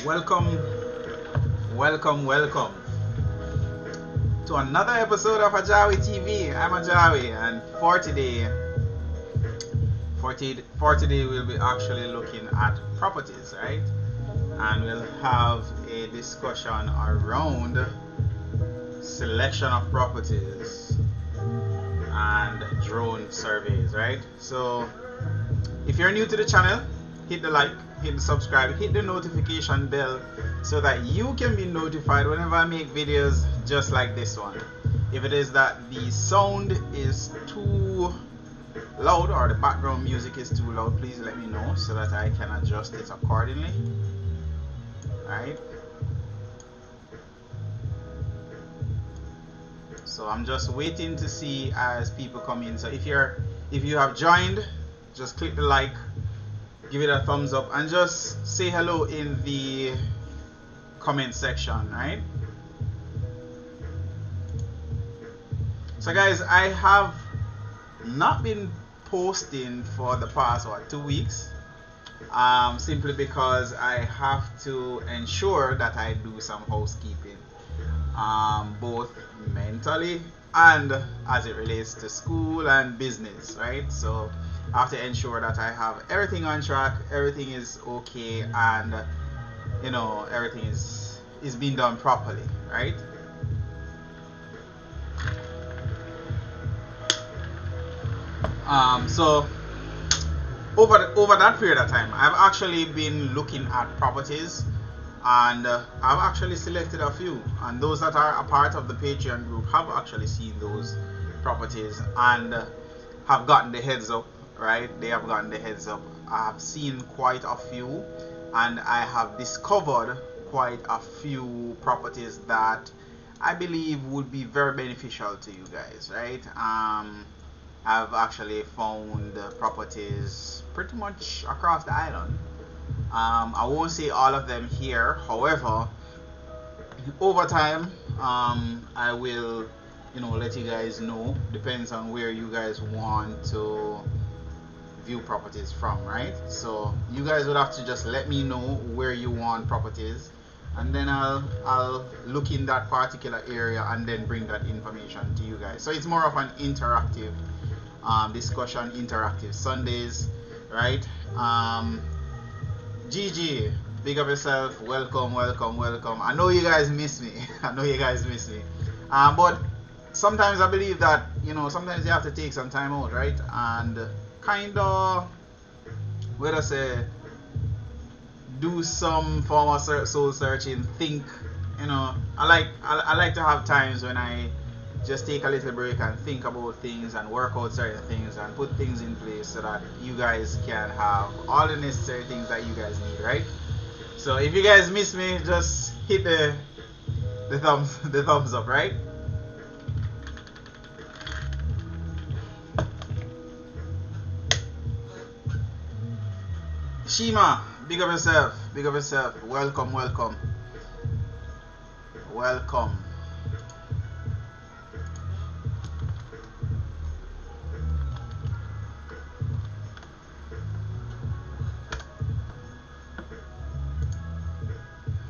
Welcome, welcome to another episode of AJAWI TV. I'm AJAWI, and for today we'll be actually looking at properties, right? And we'll have a discussion around selection of properties and drone surveys, right? So if you're new to the channel, hit the like, hit the subscribe, hit the notification bell so that you can be notified whenever I make videos just like this one. If it is that the sound is too loud or the background music is too loud, please let me know so that I can adjust it accordingly. Alright, so I'm just waiting to see as people come in. So if you have joined, just click the like, give it a thumbs up, and just say hello in the comment section, right? So guys, I have not been posting for the past 2 weeks, simply because I have to ensure that I do some housekeeping, both mentally and as it relates to school and business, right? So I have to ensure that I have everything on track, everything is okay, and you know, everything is being done properly, right? So over that period of time, I've actually been looking at properties, and I've actually selected a few, and those that are a part of the Patreon group have actually seen those properties and have gotten the heads up, right? They have gotten the heads up. I have seen quite a few, and I have discovered quite a few properties that I believe would be very beneficial to you guys, right? I've actually found properties pretty much across the island. I won't say all of them here, however, over time I will, you know, let you guys know. Depends on where you guys want to view properties from, right? So you guys would have to just let me know where you want properties, and then I'll look in that particular area and then bring that information to you guys. So it's more of an interactive discussion, interactive Sundays, right? GG, big up yourself, welcome. I know you guys miss me. But sometimes I believe that, you know, sometimes you have to take some time out, right? And kind of, what I say, do some form of soul searching, think, you know. I like to have times when I just take a little break and think about things and work out certain things and put things in place so that you guys can have all the necessary things that you guys need, right? So if you guys miss me, just hit the thumbs up, right? Shima, big up yourself, welcome.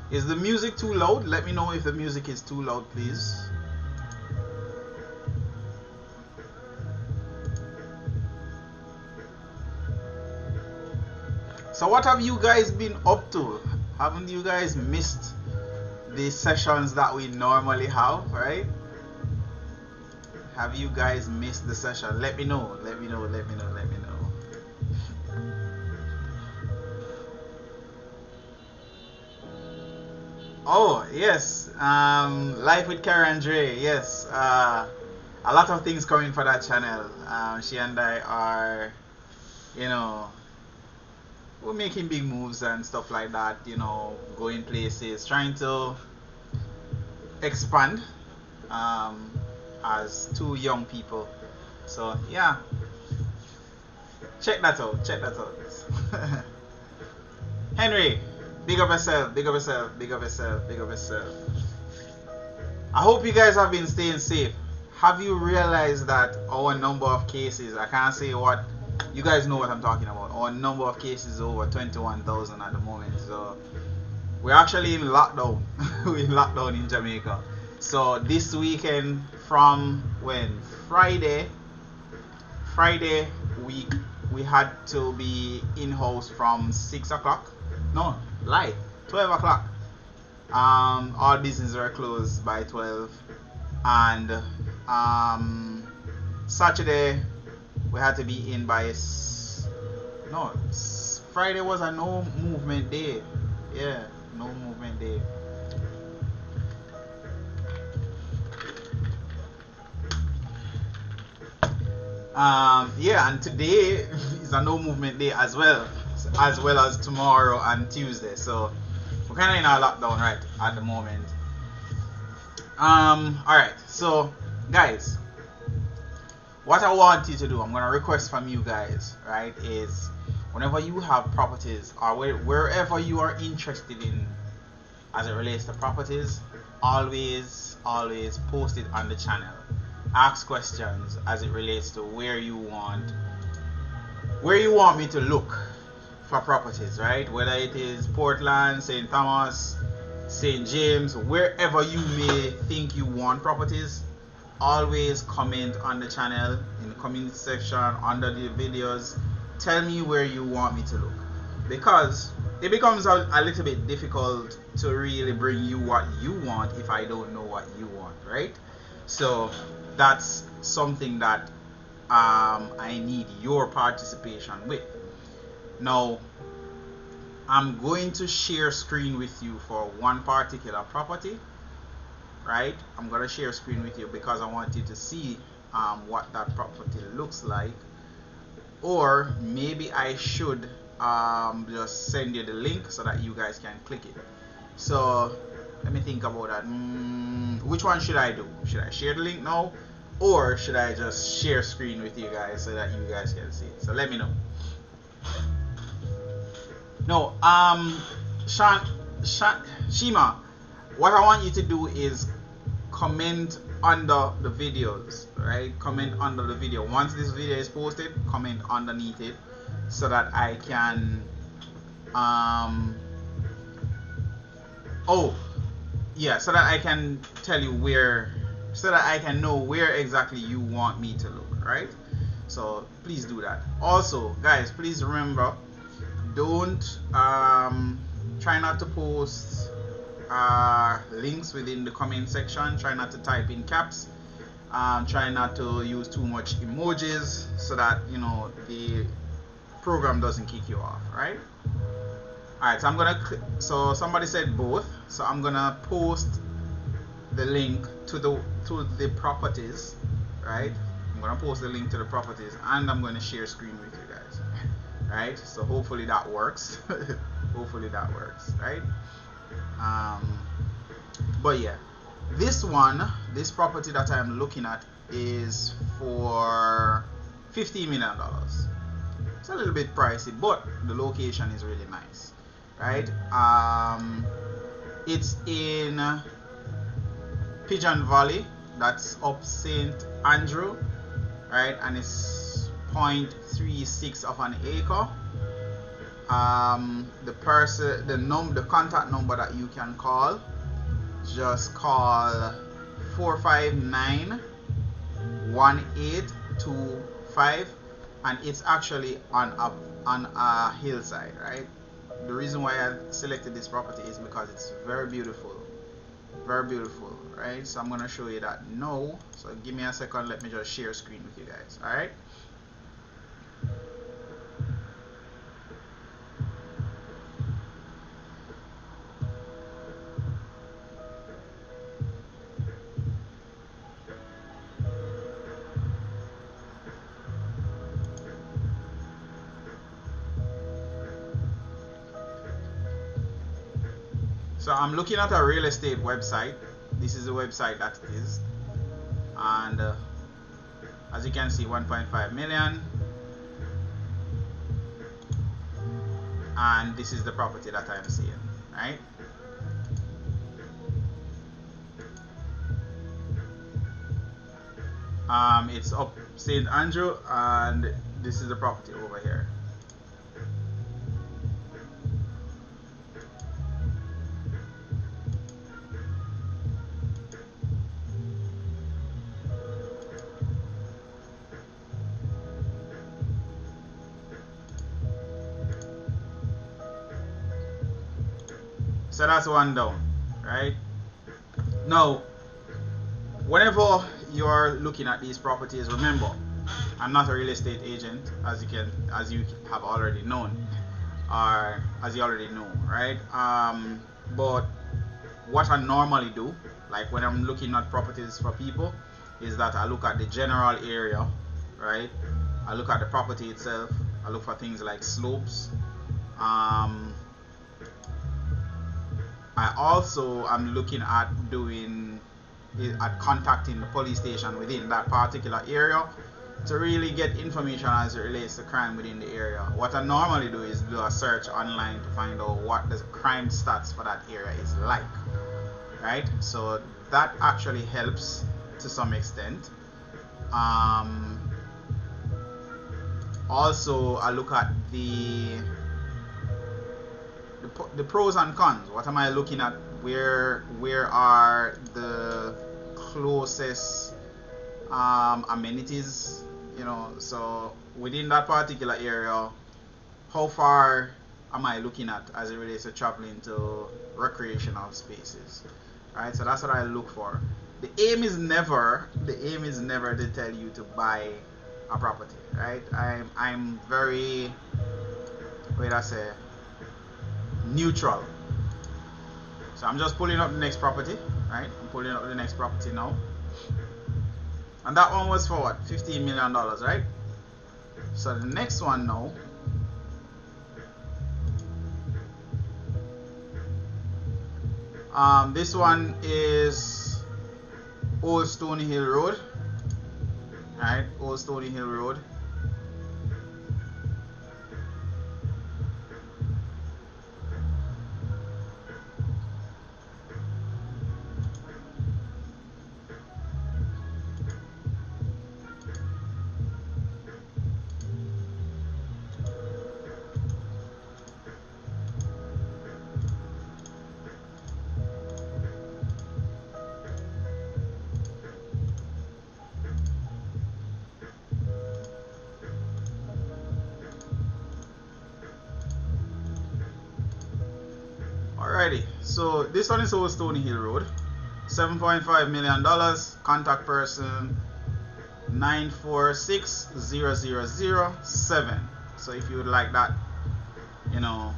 Is the music too loud? Let me know if the music is too loud, please. So what have you guys been up to? Haven't you guys missed the sessions that we normally have, right? Have you guys missed the session? Let me know. Oh yes, Life with Kara and Dre. Yes, a lot of things coming for that channel. She and I are, you know, we're making big moves and stuff like that, you know, going places, trying to expand as two young people. So yeah, check that out. Henry, big up yourself. I hope you guys have been staying safe. Have you realized that our number of cases, I can't say what, you guys know what I'm talking about, our number of cases is over 21,000 at the moment. So we're actually in lockdown. We're in lockdown in Jamaica. So this weekend from when Friday we had to be in house from 6 o'clock. No, lie, 12 o'clock. All businesses were closed by 12, and Saturday we had to be in by no, Friday was a no movement day. Yeah, no movement day. Yeah, and today is a no movement day as well as tomorrow and Tuesday. So we're kind of in our lockdown right at the moment. All right, so guys, what I want you to do, I'm gonna request from you guys, right, is whenever you have properties or wherever you are interested in as it relates to properties, always post it on the channel. Ask questions as it relates to where you want me to look for properties, right? Whether it is Portland, St. Thomas, St. James, wherever you may think you want properties, always comment on the channel in the comment section under the videos. Tell me where you want me to look, because it becomes a little bit difficult to really bring you what you want if I don't know what you want, right? So that's something that I need your participation with. Now I'm going to share screen with you for one particular property, right? I'm going to share screen with you because I want you to see what that property looks like. Or maybe I should just send you the link so that you guys can click it. So let me think about that. Which one should I do? Should I share the link now, or should I just share screen with you guys so that you guys can see it? So let me know. No, Shima, what I want you to do is comment under the videos, right? Comment under the video. Once this video is posted, comment underneath it so that I can so that I can tell you so that I can know where exactly you want me to look, right? So please do that. Also guys, please remember, don't try not to post links within the comment section. Try not to type in caps. Try not to use too much emojis so that the program doesn't kick you off, right? Alright, so I'm gonna so somebody said both, so I'm gonna post the link to the properties, right? I'm gonna post the link to the properties, and I'm gonna share screen with you guys, right? So hopefully that works. Hopefully that works, right? But yeah, this property that I'm looking at is for $15 million. It's a little bit pricey, but the location is really nice, right? It's in Pigeon Valley, that's up St. Andrew, right? And it's 0.36 of an acre. The contact number that you can call, just call 459-1825, and it's actually on a hillside, right? The reason why I selected this property is because it's very beautiful, right? So I'm gonna show you that now. So give me a second, let me just share screen with you guys. All right. So I'm looking at a real estate website. This is the website that it is, and as you can see, 1.5 million, and this is the property that I'm seeing, right? It's up St. Andrew, and this is the property over here. So that's one down, right? Now, whenever you're looking at these properties, remember, I'm not a real estate agent, as you have already known, or as you already know, right? But what I normally do, like when I'm looking at properties for people, is that I look at the general area, right? I look at the property itself. I look for things like slopes. I also am looking at contacting the police station within that particular area to really get information as it relates to crime within the area. What I normally do is do a search online to find out what the crime stats for that area is like, right? So that actually helps to some extent. Also, I look at the pros and cons. What am I looking at? Where are the closest amenities? You know, so within that particular area, how far am I looking at as it relates to traveling to recreational spaces? Right. So that's what I look for. The aim is never to tell you to buy a property. Right. I'm very, wait, I say, neutral. So I'm just pulling up the next property, right? I'm pulling up the next property now. And that one was for what? $15 million, right? So the next one now, this one is Old Stonehill Road, right? Old Stonehill Road. Alrighty, so this one is Old Stonehill Road, $7.5 million. Contact person 9460007. So if you would like that, you know,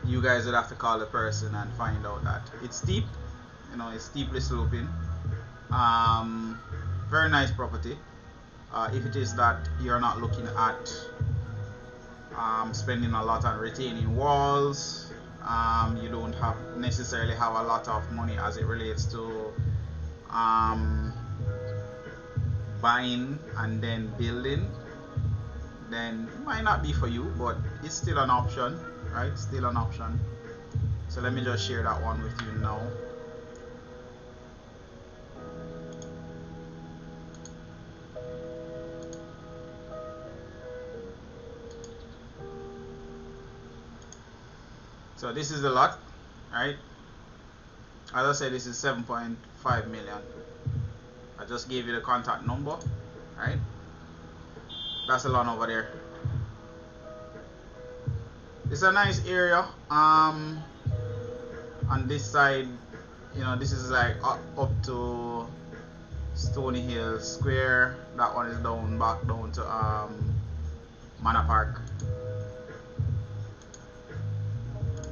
you guys would have to call the person and find out that. It's steep, you know, it's steeply sloping. Very nice property. If it is that you're not looking at spending a lot on retaining walls, you don't necessarily have a lot of money as it relates to buying and then building, then it might not be for you, but it's still an option, right? Still an option. So let me just share that one with you now. So this is the lot, right? As I said, this is 7.5 million. I just gave you the contact number, right? That's the lot over there. It's a nice area. On this side, you know, this is like up to Stonehill Square. That one is back down to Manor Park.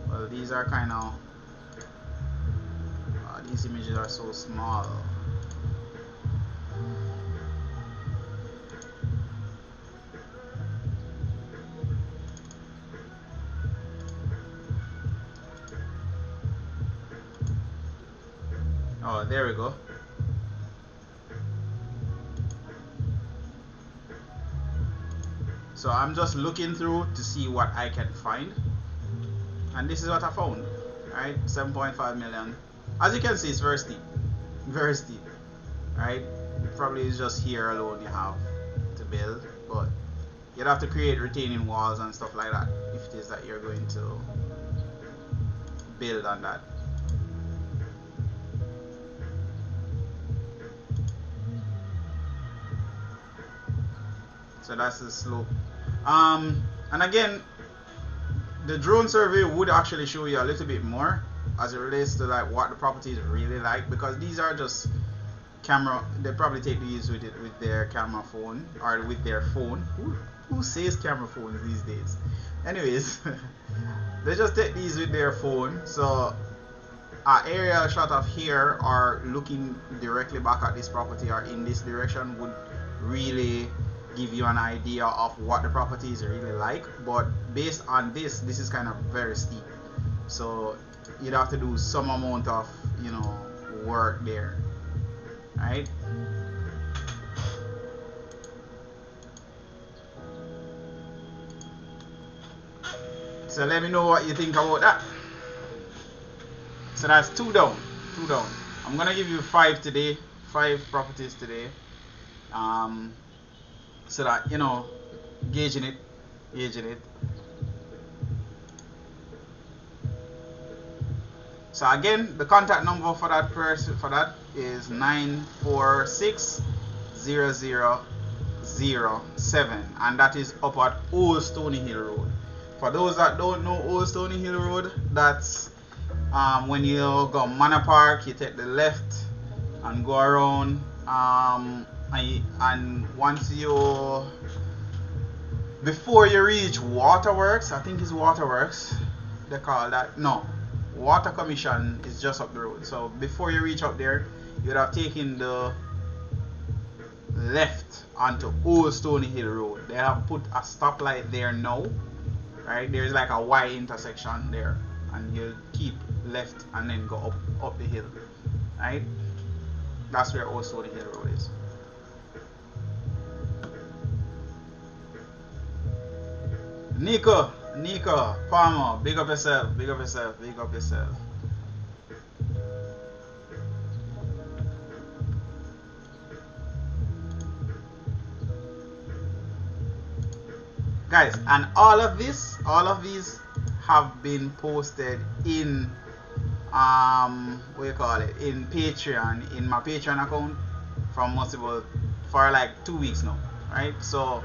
Well, these are kind of these images are so small. Oh, there we go. So I'm just looking through to see what I can find, and this is what I found, right? 7.5 million. As you can see, it's very steep, right? Probably is just here alone you have to build, but you'd have to create retaining walls and stuff like that if it is that you're going to build on that. So that's the slope. And again, the drone survey would actually show you a little bit more as it relates to like what the property is really like, because these are just camera. They probably take these with their camera phone or with their phone. Who says camera phones these days? Anyways, they just take these with their phone. So an aerial shot of here or looking directly back at this property or in this direction would really give you an idea of what the property is really like. But based on this is kind of very steep, so you'd have to do some amount of, you know, work there, right? So let me know what you think about that. So that's two down. I'm gonna give you 5 today, 5 properties today, so that, you know, gauging it. So again, the contact number for that person is 946-0007, and that is up at Old Stonehill Road. For those that don't know Old Stonehill Road, that's when you go Manor Park, you take the left and go around, and once you, before you reach Waterworks, I think it's Waterworks they call that, no, Water Commission is just up the road. So before you reach up there, you'd have taken the left onto Old Stonehill Road. They have put a stoplight there now, right? There's like a Y intersection there, and you keep left and then go up the hill, right? That's where Old Stonehill Road is. Nico Palmer, big up yourself. Guys, and all of these have been posted in what do you call it, in Patreon, in my Patreon account from Possible for like 2 weeks now, right? So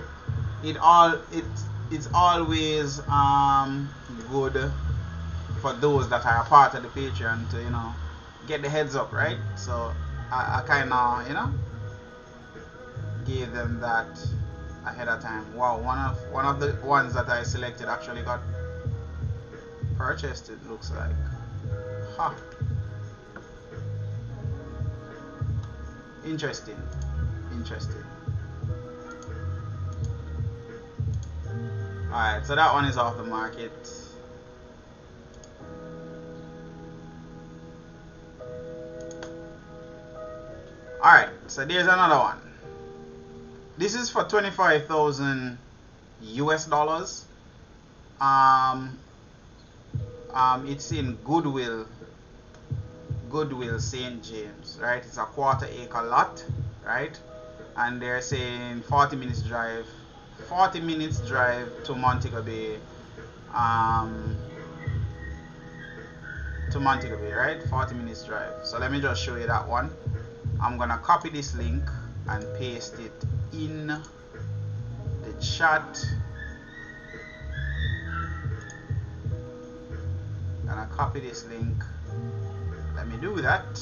it's always good for those that are a part of the Patreon to, you know, get the heads up, right? So I kind of, you know, gave them that ahead of time. Wow, one of the ones that I selected actually got purchased, it looks like. Huh. Interesting. Alright, so that one is off the market. Alright, so there's another one. This is for 25,000 US dollars. It's in Goodwill, St. James, right? It's a 1/4 acre lot, right? And they're saying 40 minutes drive to Montego Bay, right? 40 minutes drive. So let me just show you that one. I'm gonna copy this link and paste it in the chat. Gonna copy this link. Let me do that.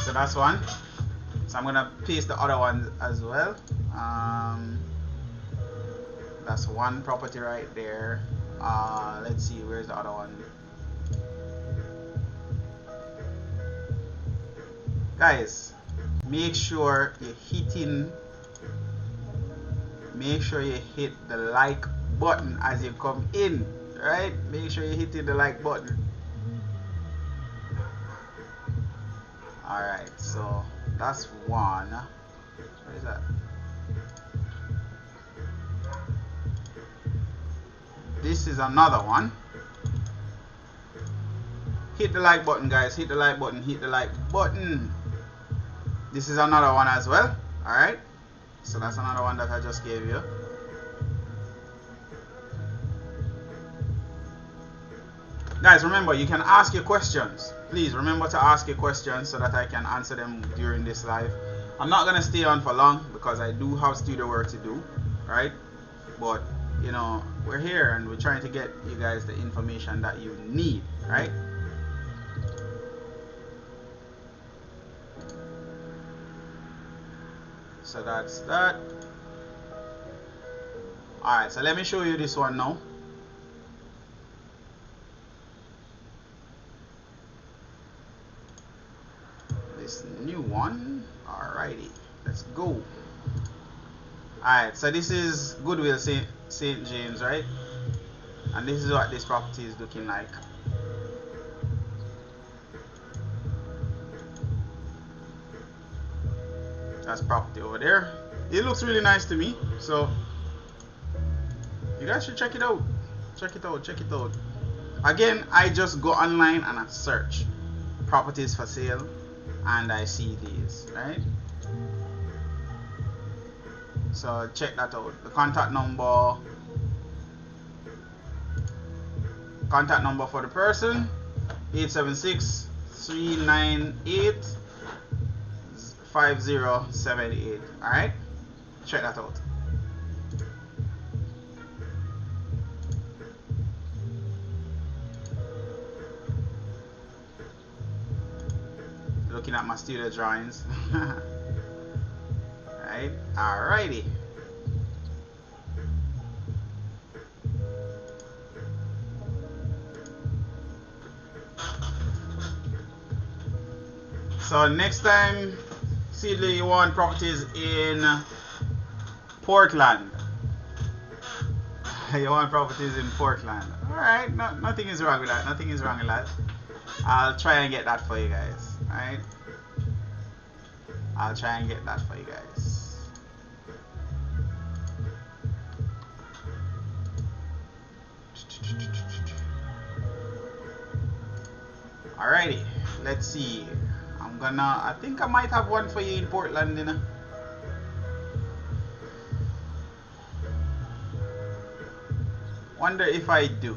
So that's one. So I'm gonna paste the other one as well. That's one property right there. Let's see, where's the other one? Guys, make sure you hit the like button as you come in, right? Make sure you hit the like button. Alright, so that's one. Where is that? This is another one. Hit the like button, guys. Hit the like button. This is another one as well. Alright, so that's another one that I just gave you. Guys, remember, you can ask your questions. Please remember to ask your questions so that I can answer them during this live. I'm not gonna stay on for long because I do have studio work to do, right? But you know, we're here and we're trying to get you guys the information that you need, right? So that's that. Alright, so let me show you this one now. This new one. Alrighty, let's go. Alright, so this is Goodwill St. James, right? And this is what this property is looking like. That's property over there. It looks really nice to me, so you guys should check it out. Check it out, check it out. Again, I just go online and I search properties for sale and I see these, right? So check that out. The contact number for the person, 876-398-5078. Alright, check that out. Looking at my studio drawings. Right, alrighty. So next time, Seedley, you want properties in Portland. You want properties in Portland. Alright, nothing is wrong with that. Nothing is wrong with that. I'll try and get that for you guys. Alright? I'll try and get that for you guys. Alrighty, let's see. I think I might have one for you in Portland, you know. Wonder if I do.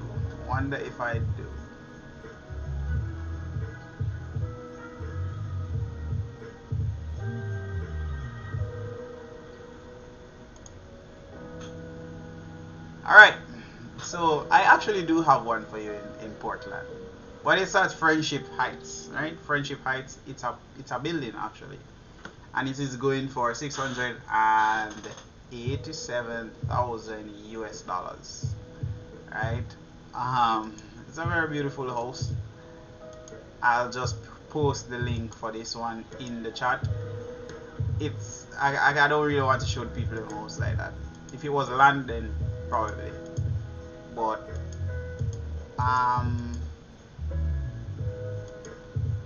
Alright, so I actually do have one for you in Portland. But it's at Friendship Heights, right? Friendship Heights, it's a building actually. And it is going for $687,000 US dollars. Right? It's a very beautiful house. I'll just post the link for this one in the chat. I don't really want to show people the house like that. If it was land, then probably. But I'm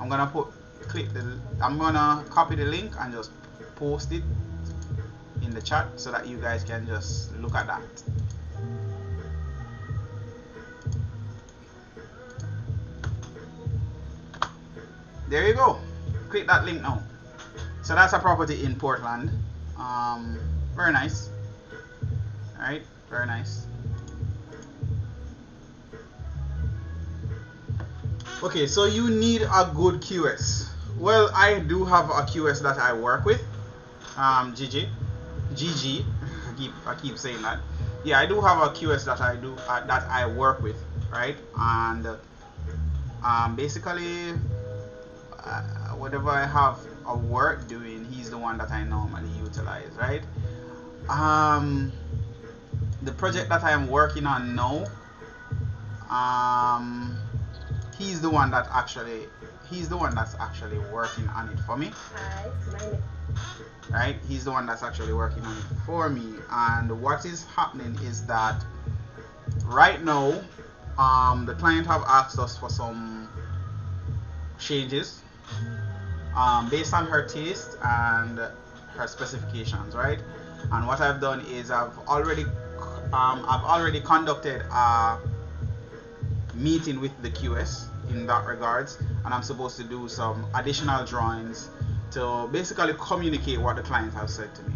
gonna copy the link and just post it in the chat so that you guys can just look at that. There you go. Click that link now. So that's a property in Portland. Very nice. Alright, very nice. Okay, so you need a good QS. Well, I do have a QS that I work with. GG. I keep saying that. Yeah, I do have a QS that I work with, right? And basically, whatever I have a work doing, he's the one that I normally utilize, right? The project that I am working on now, he's the one that's actually working on it for me. Right, he's the one that's actually working on it for me. And what is happening is that right now, the client have asked us for some changes based on her taste and her specifications, right? And what I've done is I've already conducted a meeting with the QS in that regards, and I'm supposed to do some additional drawings to basically communicate what the client has said to me.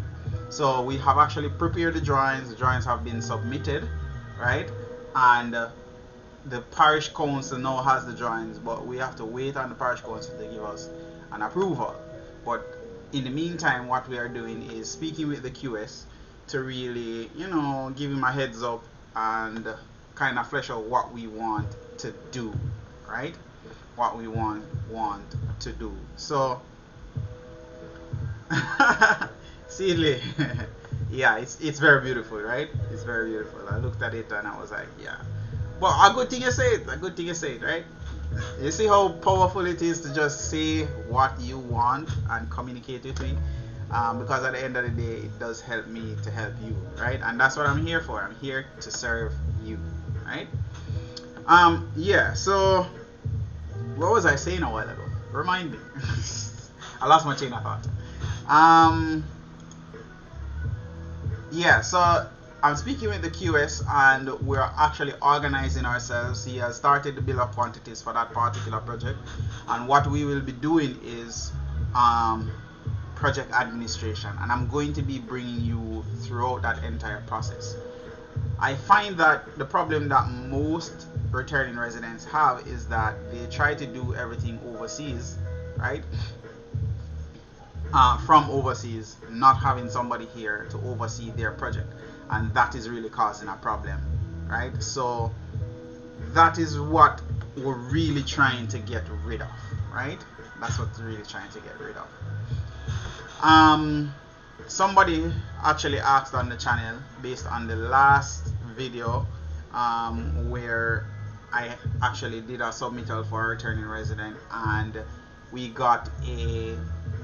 So we have actually prepared the drawings have been submitted, right? And the parish council now has the drawings, but we have to wait on the parish council to give us an approval. But in the meantime, what we are doing is speaking with the QS to really, you know, give him a heads up and kind of flesh out what we want to do, right? What we want to do. So Seedly, yeah, it's very beautiful, right? It's very beautiful. I looked at it and I was like, yeah. But a good thing you say it, right? You see how powerful it is to just say what you want and communicate with me, because at the end of the day, it does help me to help you, right? And that's what I'm here for. I'm here to serve you, right? Yeah. So what was I saying a while ago? Remind me. I lost my chain of thought. Yeah. So I'm speaking with the QS and we're actually organizing ourselves. He has started to build up quantities for that particular project, and what we will be doing is project administration, and I'm going to be bringing you throughout that entire process. I find that the problem that most returning residents have is that they try to do everything overseas, right? From overseas, not having somebody here to oversee their project, and that is really causing a problem, right? So that is what we're really trying to get rid of, right? That's what we're really trying to get rid of. Somebody actually asked on the channel based on the last video where I actually did a submittal for a returning resident, and we got a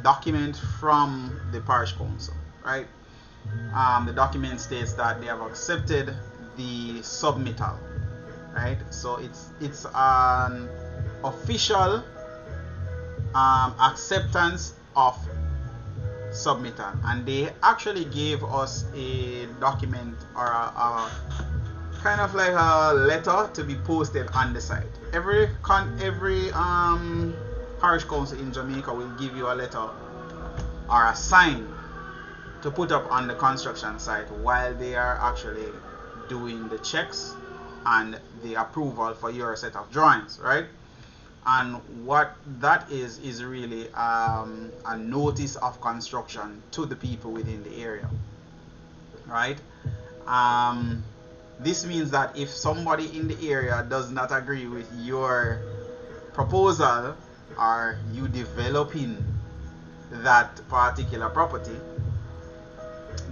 document from the parish council, right? The document states that they have accepted the submittal, right? So it's an official acceptance of submittal, and they actually gave us a document or a kind of like a letter to be posted on the site. Every parish council in Jamaica will give you a letter or a sign to put up on the construction site while they are actually doing the checks and the approval for your set of drawings, right? And what that is really a notice of construction to the people within the area, right? This means that if somebody in the area does not agree with your proposal or you developing that particular property,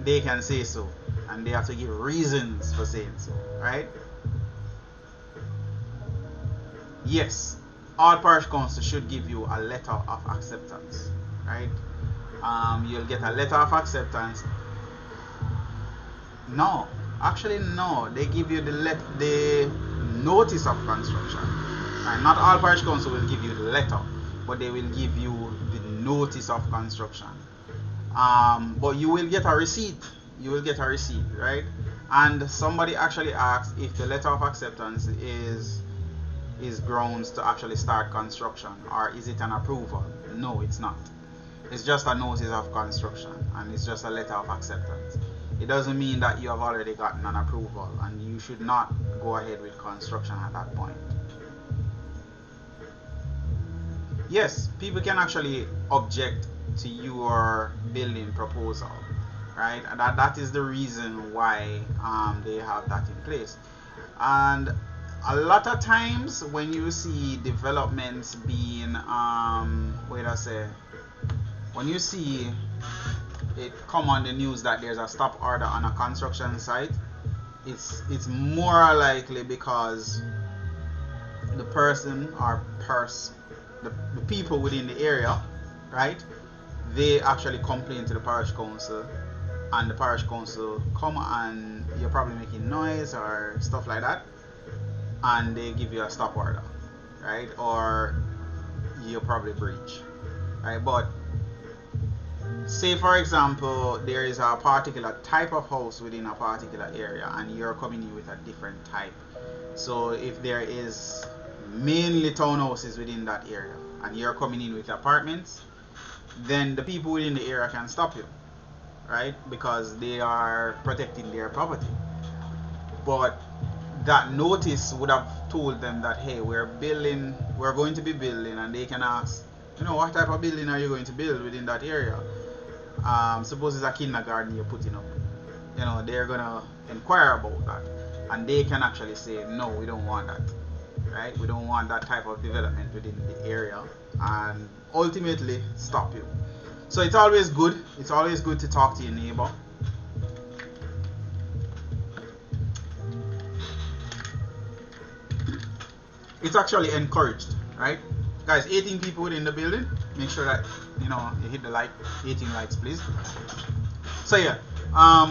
they can say so, and they have to give reasons for saying so, right? Yes, all parish councils should give you a letter of acceptance, right? You'll get a letter of acceptance. No, actually no, they give you the notice of construction, right? Not all parish council will give you the letter, but they will give you the notice of construction. But you will get a receipt. You will get a receipt, right? And somebody actually asked if the letter of acceptance is grounds to actually start construction, or is it an approval? No, it's not. It's just a notice of construction, and it's just a letter of acceptance. It doesn't mean that you have already gotten an approval, and you should not go ahead with construction at that point. Yes, people can actually object to your building proposal, right? And that is the reason why they have that in place. And a lot of times when you see developments being when you see it come on the news that there's a stop order on a construction site, it's more likely because the person or the people within the area, right, they actually complain to the parish council, and the parish council come and you're probably making noise or stuff like that, and they give you a stop order, right? Or you probably breach, right? But say for example there is a particular type of house within a particular area and you're coming in with a different type. So if there is mainly townhouses within that area and you're coming in with apartments, then the people within the area can stop you, right? Because they are protecting their property. But that notice would have told them that, hey, we're going to be building, and they can ask, what type of building are you going to build within that area? Suppose it's a kindergarten you're putting up, they're gonna inquire about that, and they can actually say, no, we don't want that, right? We don't want that type of development within the area, and ultimately stop you. So it's always good to talk to your neighbor. It's actually encouraged, right? Guys, 18 people within the building. Make sure that you hit the 18 likes, please. So yeah,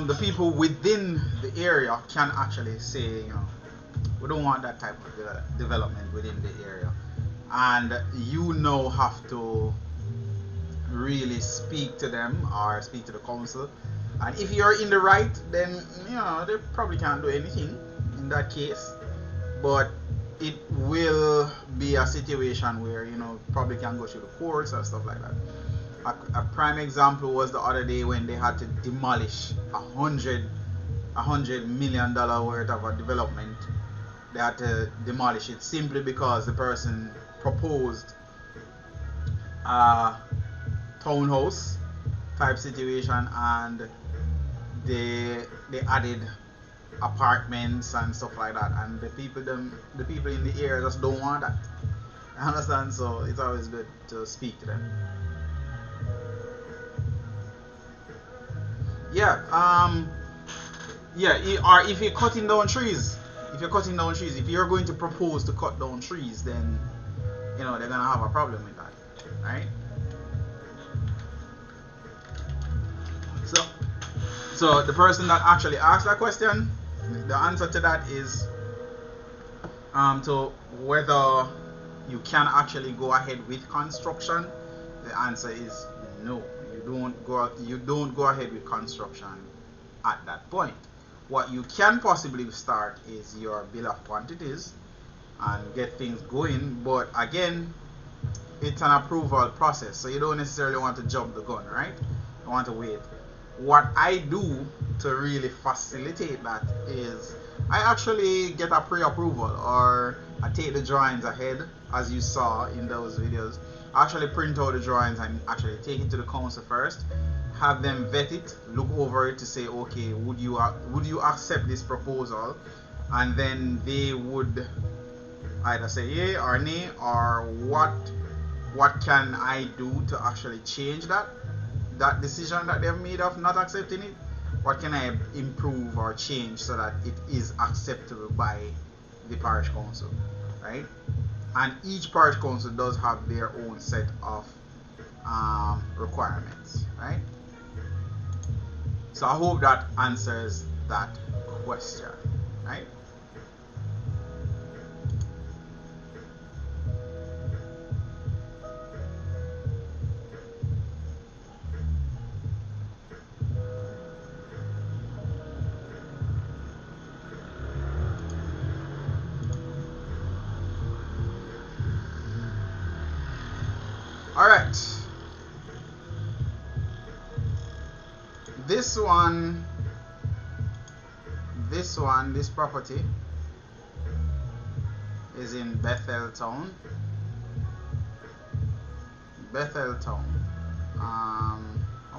the people within the area can actually say, we don't want that type of development within the area, and you now have to really speak to them or speak to the council. And if you're in the right, then they probably can't do anything in that case, but it will be a situation where probably can go through the courts and stuff like that. A prime example was the other day when they had to demolish $100 million worth of a development. They had to demolish it simply because the person proposed a townhouse type situation, and they added apartments and stuff like that, and the people in the area just don't want that. You understand? So it's always good to speak to them. Or if you're cutting down trees, if you're going to propose to cut down trees, then they're gonna have a problem with that, right? So the person that actually asked that question, the answer to that is to whether you can actually go ahead with construction. The answer is no. You don't go ahead with construction at that point. What you can possibly start is your bill of quantities and get things going, but again, it's an approval process, so you don't necessarily want to jump the gun, right? You want to wait. What I do to really facilitate that is I actually get a pre-approval, or I take the drawings ahead, as you saw in those videos. I actually print out the drawings and actually take it to the council first, have them vet it, look over it to say, okay, would you accept this proposal? And then they would either say yay or nay, or what can I do to actually change that decision that they've made of not accepting it. What can I improve or change so that it is acceptable by the parish council, right? And each parish council does have their own set of requirements, right? So I hope that answers that question, right? All right. This property is in Bethel Town. How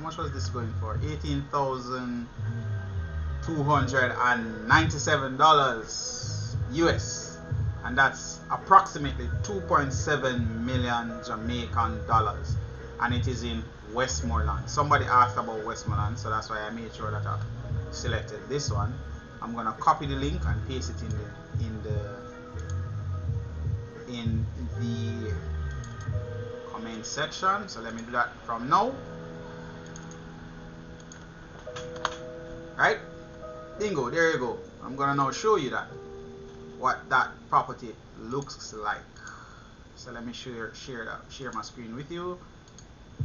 much was this going for? $18,297 US, and that's approximately 2.7 million Jamaican dollars, and it is in Westmoreland. Somebody asked about Westmoreland, so that's why I made sure that I selected this one. I'm gonna copy the link and paste it in the comment section. So let me do that from now. Right? Bingo, there you go. I'm gonna now show you what that property looks like. So let me share my screen with you.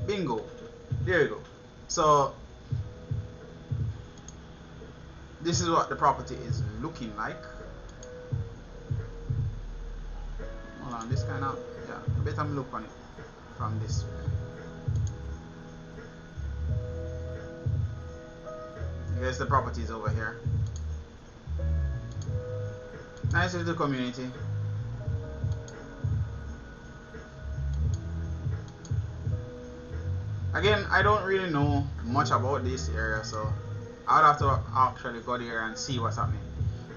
Bingo, there you go. So this is what the property is looking like. Hold on, this kind of, yeah, better look on it from this way. Here's the properties over here. Nice little community. Again, I don't really know much about this area, so I would have to actually go there and see what's happening.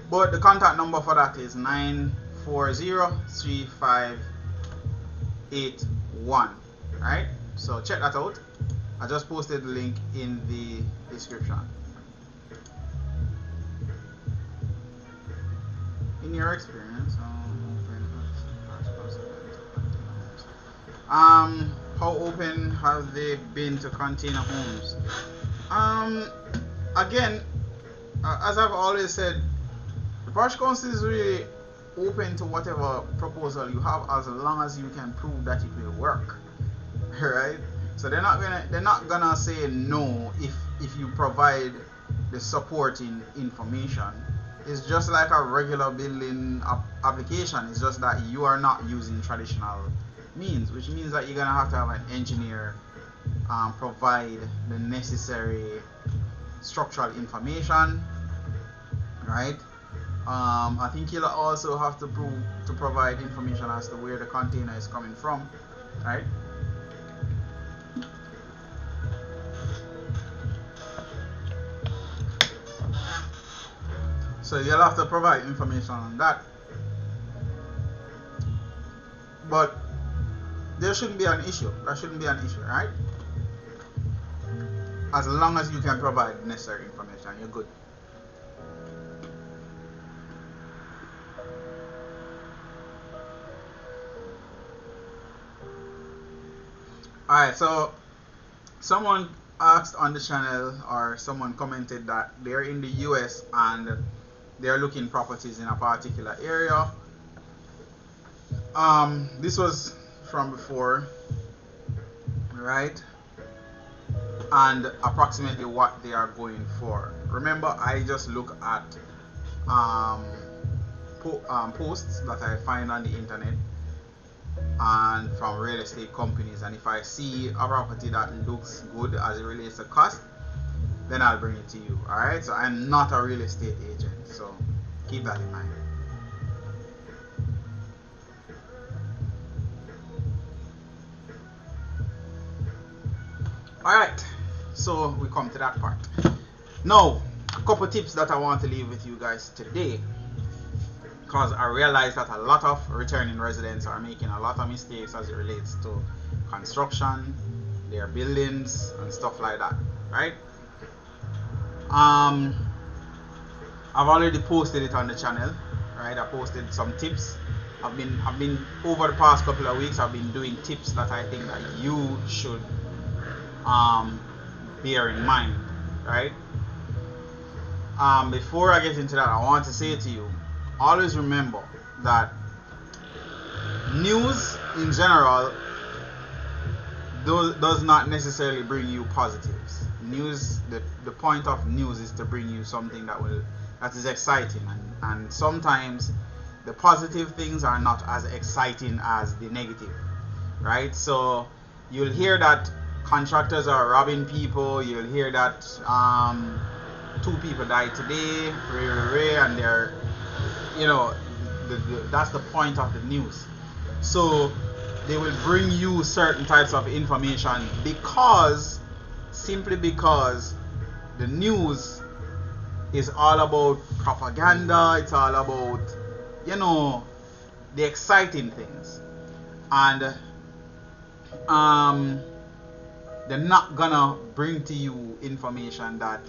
But the contact number for that is 940-3581. Right? So check that out. I just posted the link in the description. In your experience, how open have they been to container homes? Again, as I've always said, the parish council is really open to whatever proposal you have, as long as you can prove that it will work, right? So they're not gonna say no if you provide the supporting information. It's just like a regular building application. It's just that you are not using traditional means, which means that you're gonna have to have an engineer provide the necessary structural information, right? I think you'll also have to provide information as to where the container is coming from, right? So you'll have to provide information on that. But there shouldn't be an issue. That shouldn't be an issue, right? As long as you can provide necessary information, you're good. Alright, so someone asked on the channel, or someone commented that they're in the US and they're looking properties in a particular area. This was from before, right? And approximately what they are going for. Remember, I just look at posts that I find on the internet and from real estate companies, and if I see a property that looks good as it relates to cost, then I'll bring it to you. Alright, so I'm not a real estate agent, so keep that in mind. Alright, so we come to that part. Now, a couple tips that I want to leave with you guys today, because I realize that a lot of returning residents are making a lot of mistakes as it relates to construction, their buildings and stuff like that, right? I've already posted it on the channel, right? I posted some tips. I've been over the past couple of weeks, I've been doing tips that I think that you should bear in mind, right? Before I get into that, I want to say to you, always remember that news in general does not necessarily bring you positives. News, the point of news is to bring you something that is exciting, and sometimes the positive things are not as exciting as the negative, right? So you'll hear that contractors are robbing people, you'll hear that 2 people died today, and they're, you know, that's the point of the news. So they will bring you certain types of information simply because the news is all about propaganda. It's all about, you know, the exciting things, and they're not gonna bring to you information that,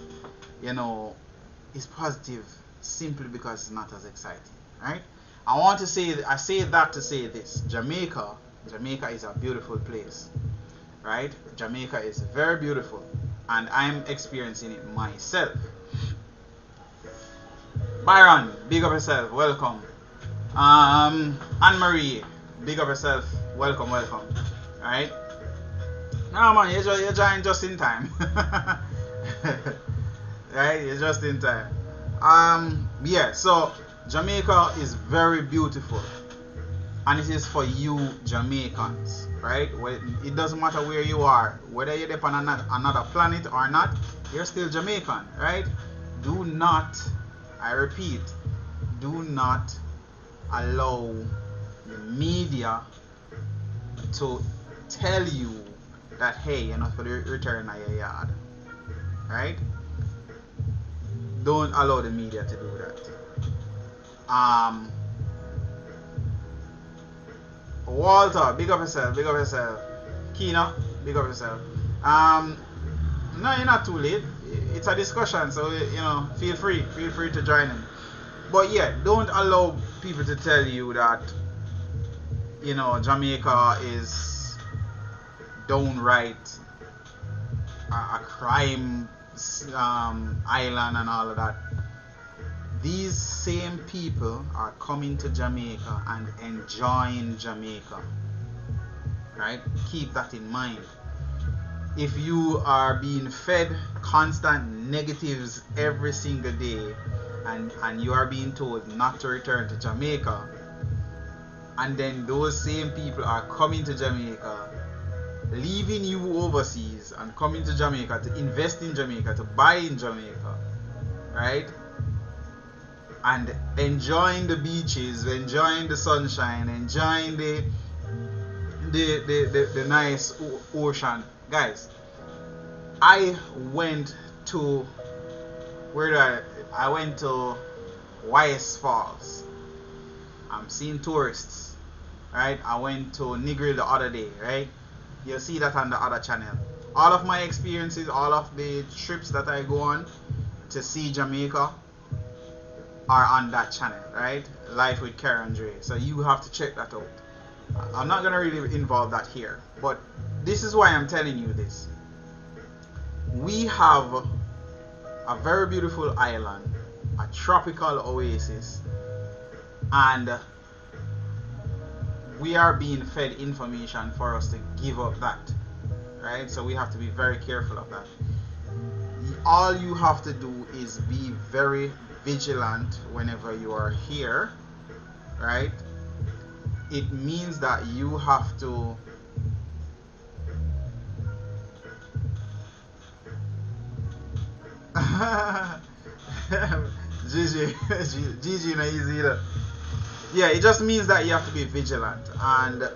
you know, is positive simply because it's not as exciting, right? I say that to say this: Jamaica is a beautiful place, right? Jamaica is very beautiful, and I'm experiencing it myself. Byron, big up yourself, welcome. Anne-Marie, big up yourself, welcome. Alright? No man, you're joining just in time. Right? You're just in time. Yeah, so Jamaica is very beautiful, and it is for you Jamaicans, right? It doesn't matter where you are, whether you're on another planet or not, you're still Jamaican, right? Do not, I repeat, do not allow the media to tell you that, hey, you're not going to return at your yard, right? Don't allow the media to do that. Walter, big up yourself, big up yourself. Kina, big up yourself. No, you're not too late. It's a discussion, so you know, feel free to join in. But yeah, don't allow people to tell you that, you know, Jamaica is downright a crime island and all of that. These same people are coming to Jamaica and enjoying Jamaica, right? Keep that in mind. If you are being fed constant negatives every single day, and you are being told not to return to Jamaica, and then those same people are coming to Jamaica, leaving you overseas and coming to Jamaica to invest in Jamaica, to buy in Jamaica, right? And enjoying the beaches, enjoying the sunshine, enjoying the nice ocean. Guys, I went to I went to Weiss Falls. I'm seeing tourists, right? I went to Negril the other day, right? You'll see that on the other channel. All of my experiences, all of the trips that I go on to see Jamaica are on that channel, right? Life with Karen Dre. So you have to check that out. I'm not gonna really involve that here, but this is why I'm telling you this. We have a very beautiful island, a tropical oasis, and we are being fed information for us to give up that, right? So we have to be very careful of that. All you have to do is be very vigilant whenever you are here, right? It means that you have to GG no easy either. Yeah, it just means that you have to be vigilant, and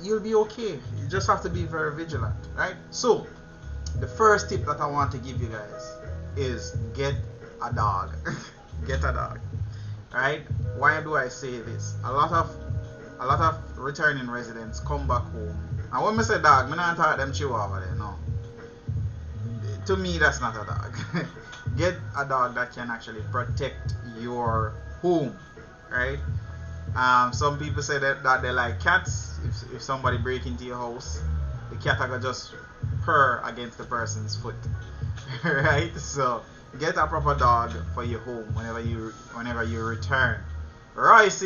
you'll be okay. You just have to be very vigilant, right? So the first tip that I want to give you guys is get a dog. Get a dog, right? Why do I say this? A lot of returning residents come back home, and when I say dog, I'm not talking them chihuahua there, no. To me, that's not a dog. Get a dog that can actually protect your home, right? Some people say that they like cats. If somebody break into your house, the cat will just purr against the person's foot, right? So get a proper dog for your home whenever you return. Royce,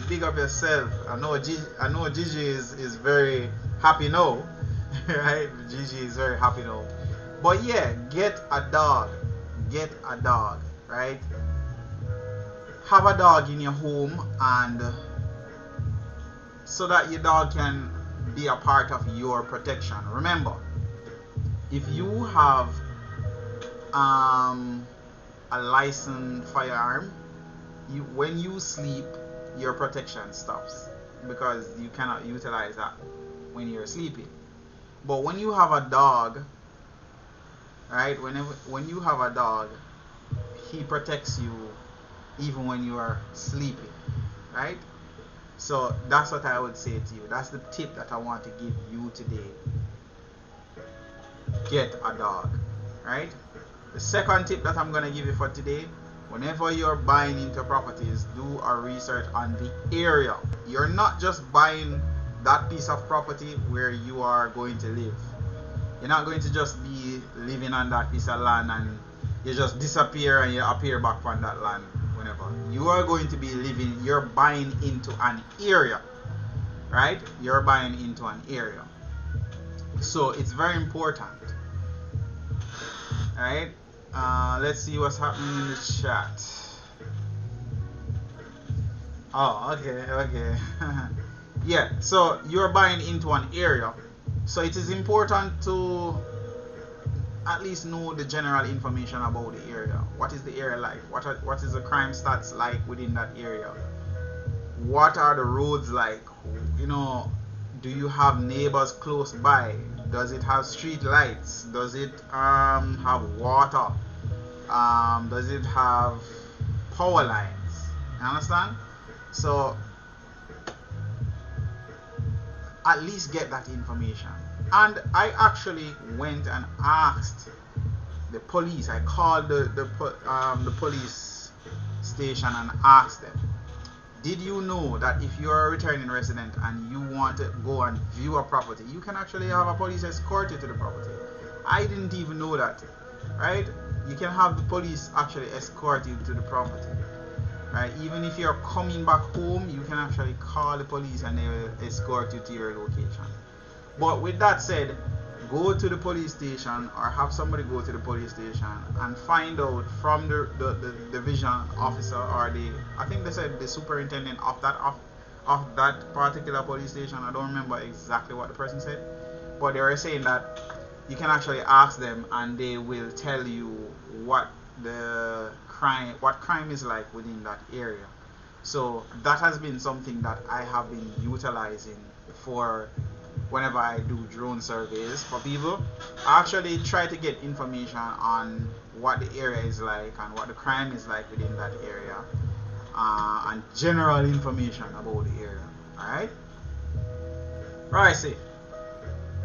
big up yourself. I know Gigi is very happy now, right? Gigi is very happy now. But yeah, get a dog, right? Have a dog in your home, and so that your dog can be a part of your protection. Remember, if you have a licensed firearm, when you sleep, your protection stops, because you cannot utilize that when you're sleeping. But when you have a dog, right, when you have a dog, he protects you even when you are sleeping, right? So that's what I would say to you. That's the tip that I want to give you today. Get a dog, right? The second tip that I'm going to give you for today: whenever you're buying into properties, do a research on the area. You're not just buying that piece of property where you are going to live. You're not going to just be living on that piece of land and you just disappear and you appear back on that land whenever. You are going to be living, you're buying into an area, right? You're buying into an area. So it's very important, right? Let's see what's happening in the chat. Oh, okay. Yeah, so you're buying into an area. So it is important to at least know the general information about the area. What is the area like? What is the crime stats like within that area? what are the roads like, you know, do you have neighbors close by, does it have street lights, does it have water, does it have power lines, you understand? So at least get that information. And I actually went and asked the police. I called the police station and asked them, did you know that if you are a returning resident and you want to go and view a property, you can actually have a police escort you to the property? I didn't even know that, right? You can have the police actually escort you to the property, right? Even if you're coming back home, you can actually call the police and they will escort you to your location. But with that said, go to the police station or have somebody go to the police station and find out from the division officer or I think they said the superintendent of that particular police station. I don't remember exactly what the person said, but they were saying that you can actually ask them and they will tell you what crime is like within that area. So that has been something that I have been utilizing for whenever I do drone surveys for people. I actually try to get information on what the area is like and what the crime is like within that area, and general information about the area. Alright? Right, see.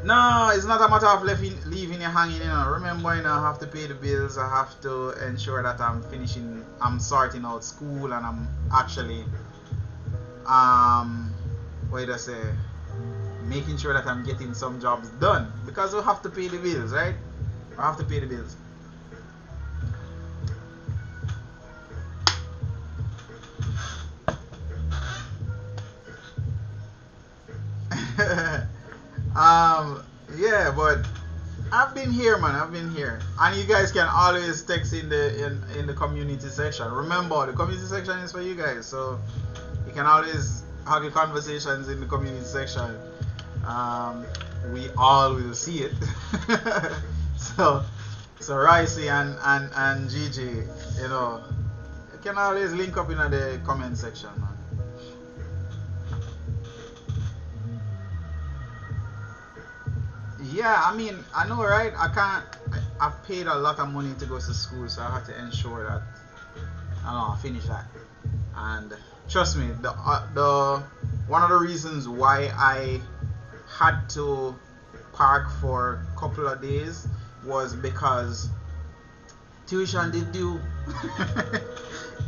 No, it's not a matter of leaving you hanging, you know. Remember, you know, I have to pay the bills, I have to ensure that I'm sorting out school, and I'm actually what do I say, making sure that I'm getting some jobs done, because we have to pay the bills, right? We have to pay the bills. Yeah, but I've been here, man. I've been here, and you guys can always text in the community section. Remember, the community section is for you guys, so you can always have your conversations in the community section. We all will see it. so Ricey and Gigi, you know, you can always link up in the comment section, man. Yeah, I mean, I know, right? I've paid a lot of money to go to school, so I have to ensure that I finish that. And trust me, the one of the reasons why I had to park for a couple of days was because tuition did due.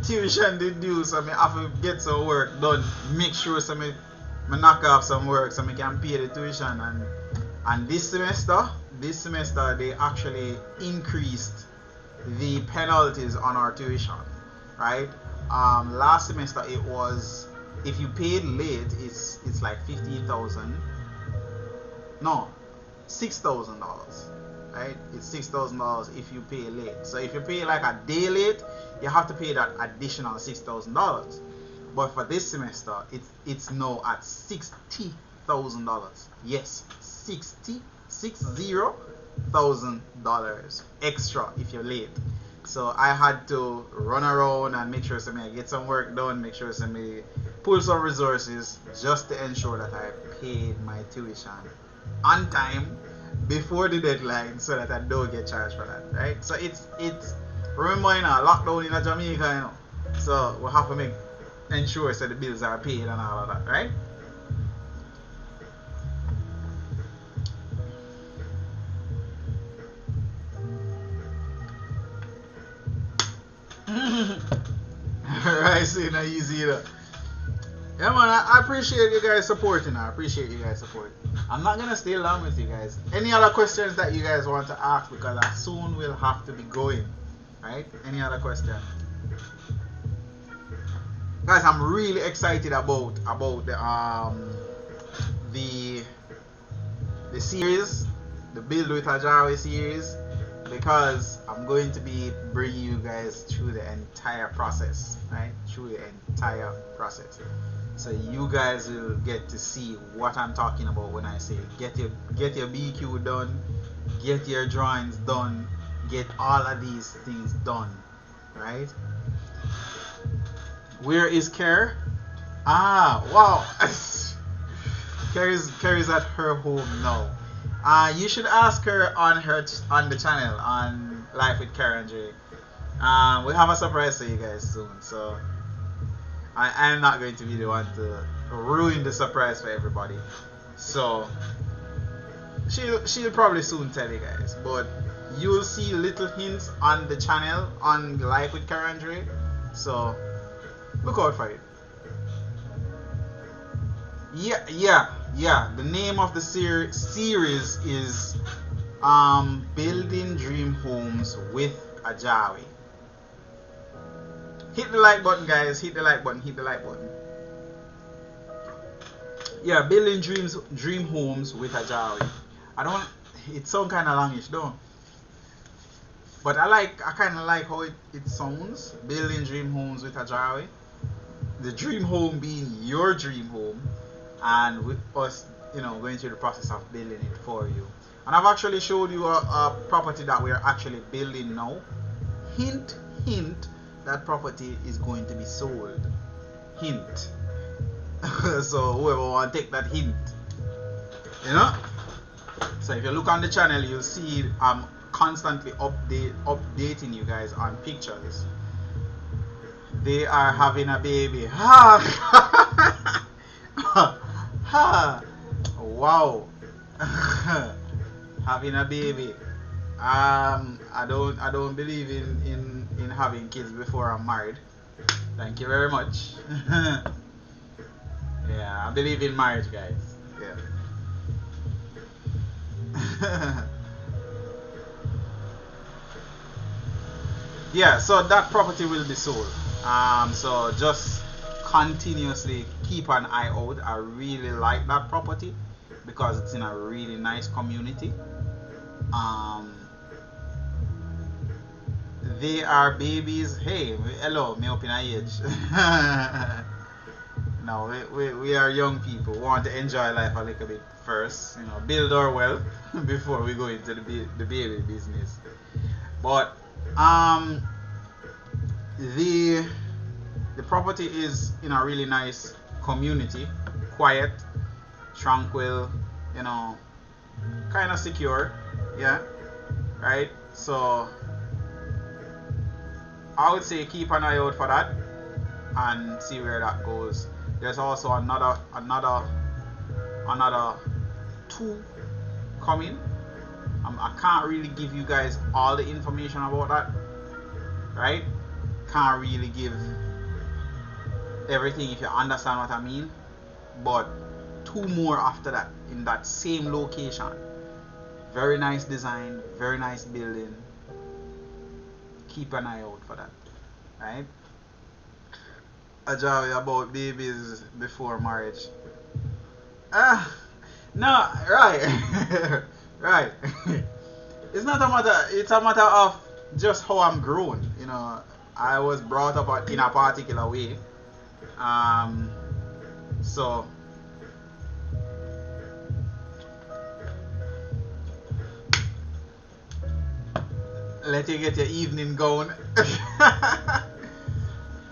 Tuition did due, so I have to get some work done, make sure so I knock off some work so I can pay the tuition. And this semester they actually increased the penalties on our tuition, right? Last semester it was, if you paid late, it's like $15,000. No, $6,000, right? It's $6,000 if you pay late. So if you pay like a day late, you have to pay that additional $6,000. But for this semester, it's now at $60,000. Yes, $60,000 extra if you're late. So I had to run around and make sure I get some work done, make sure I pull some resources just to ensure that I paid my tuition on time before the deadline, so that I don't get charged for that, right? So it's remember, you know, lockdown in Jamaica, you know, so we have to ensure so the bills are paid and all of that, right? Right, so not easy either. Yeah, man, I appreciate you guys supporting. I appreciate you guys supporting. I'm not gonna stay long with you guys. Any other questions that you guys want to ask, because I soon will have to be going. Right? Any other question? Guys, I'm really excited about the series, the Build with AJAWI series, because I'm going to be bringing you guys through the entire process, right? Through the entire process. So you guys will get to see what I'm talking about when I say get your BQ done, get your drawings done, get all of these things done, right? Where is care? Ah, wow. Carrie's at her home now. You should ask her on the channel on Life with Carrie and Jay. We have a surprise for you guys soon, so I'm not going to be the one to ruin the surprise for everybody. So she'll probably soon tell you guys, but you'll see little hints on the channel on Life with Carrie and Jay. So look out for it. Yeah. The name of the series is Building Dream Homes with AJAWI. Hit the like button, guys. Hit the like button. Yeah, Building Dream Homes with AJAWI. It sounds kind of longish, though. But I kind of like how it sounds. Building Dream Homes with AJAWI. The dream home being your dream home, and with us, going through the process of building it for you. And I've actually showed you a property that we are actually building now. Hint, that property is going to be sold. Hint. So whoever want to take that hint, So if you look on the channel, you'll see I'm constantly updating you guys on pictures. They are having a baby. Wow. Having a baby. I don't believe in having kids before I'm married. Thank you very much. Yeah, I believe in marriage, guys. Yeah. Yeah, so that property will be sold. So just continuously keep an eye out. I really like that property because it's in a really nice community. They are babies. Hey, hello, me up in age. No, we are young people. We want to enjoy life a little bit first, build our wealth before we go into the baby business. But the property is in a really nice community, quiet, tranquil, kind of secure, yeah, right? So I would say keep an eye out for that and see where that goes. There's also another two coming. I can't really give you guys all the information about that, right? Can't really give everything, if you understand what I mean. But two more after that in that same location. Very nice design, very nice building. Keep an eye out for that, right? AJAWI about babies before marriage. No, right. Right. It's not a matter, it's a matter of just how I'm grown. I was brought up in a particular way. So let you get your evening going.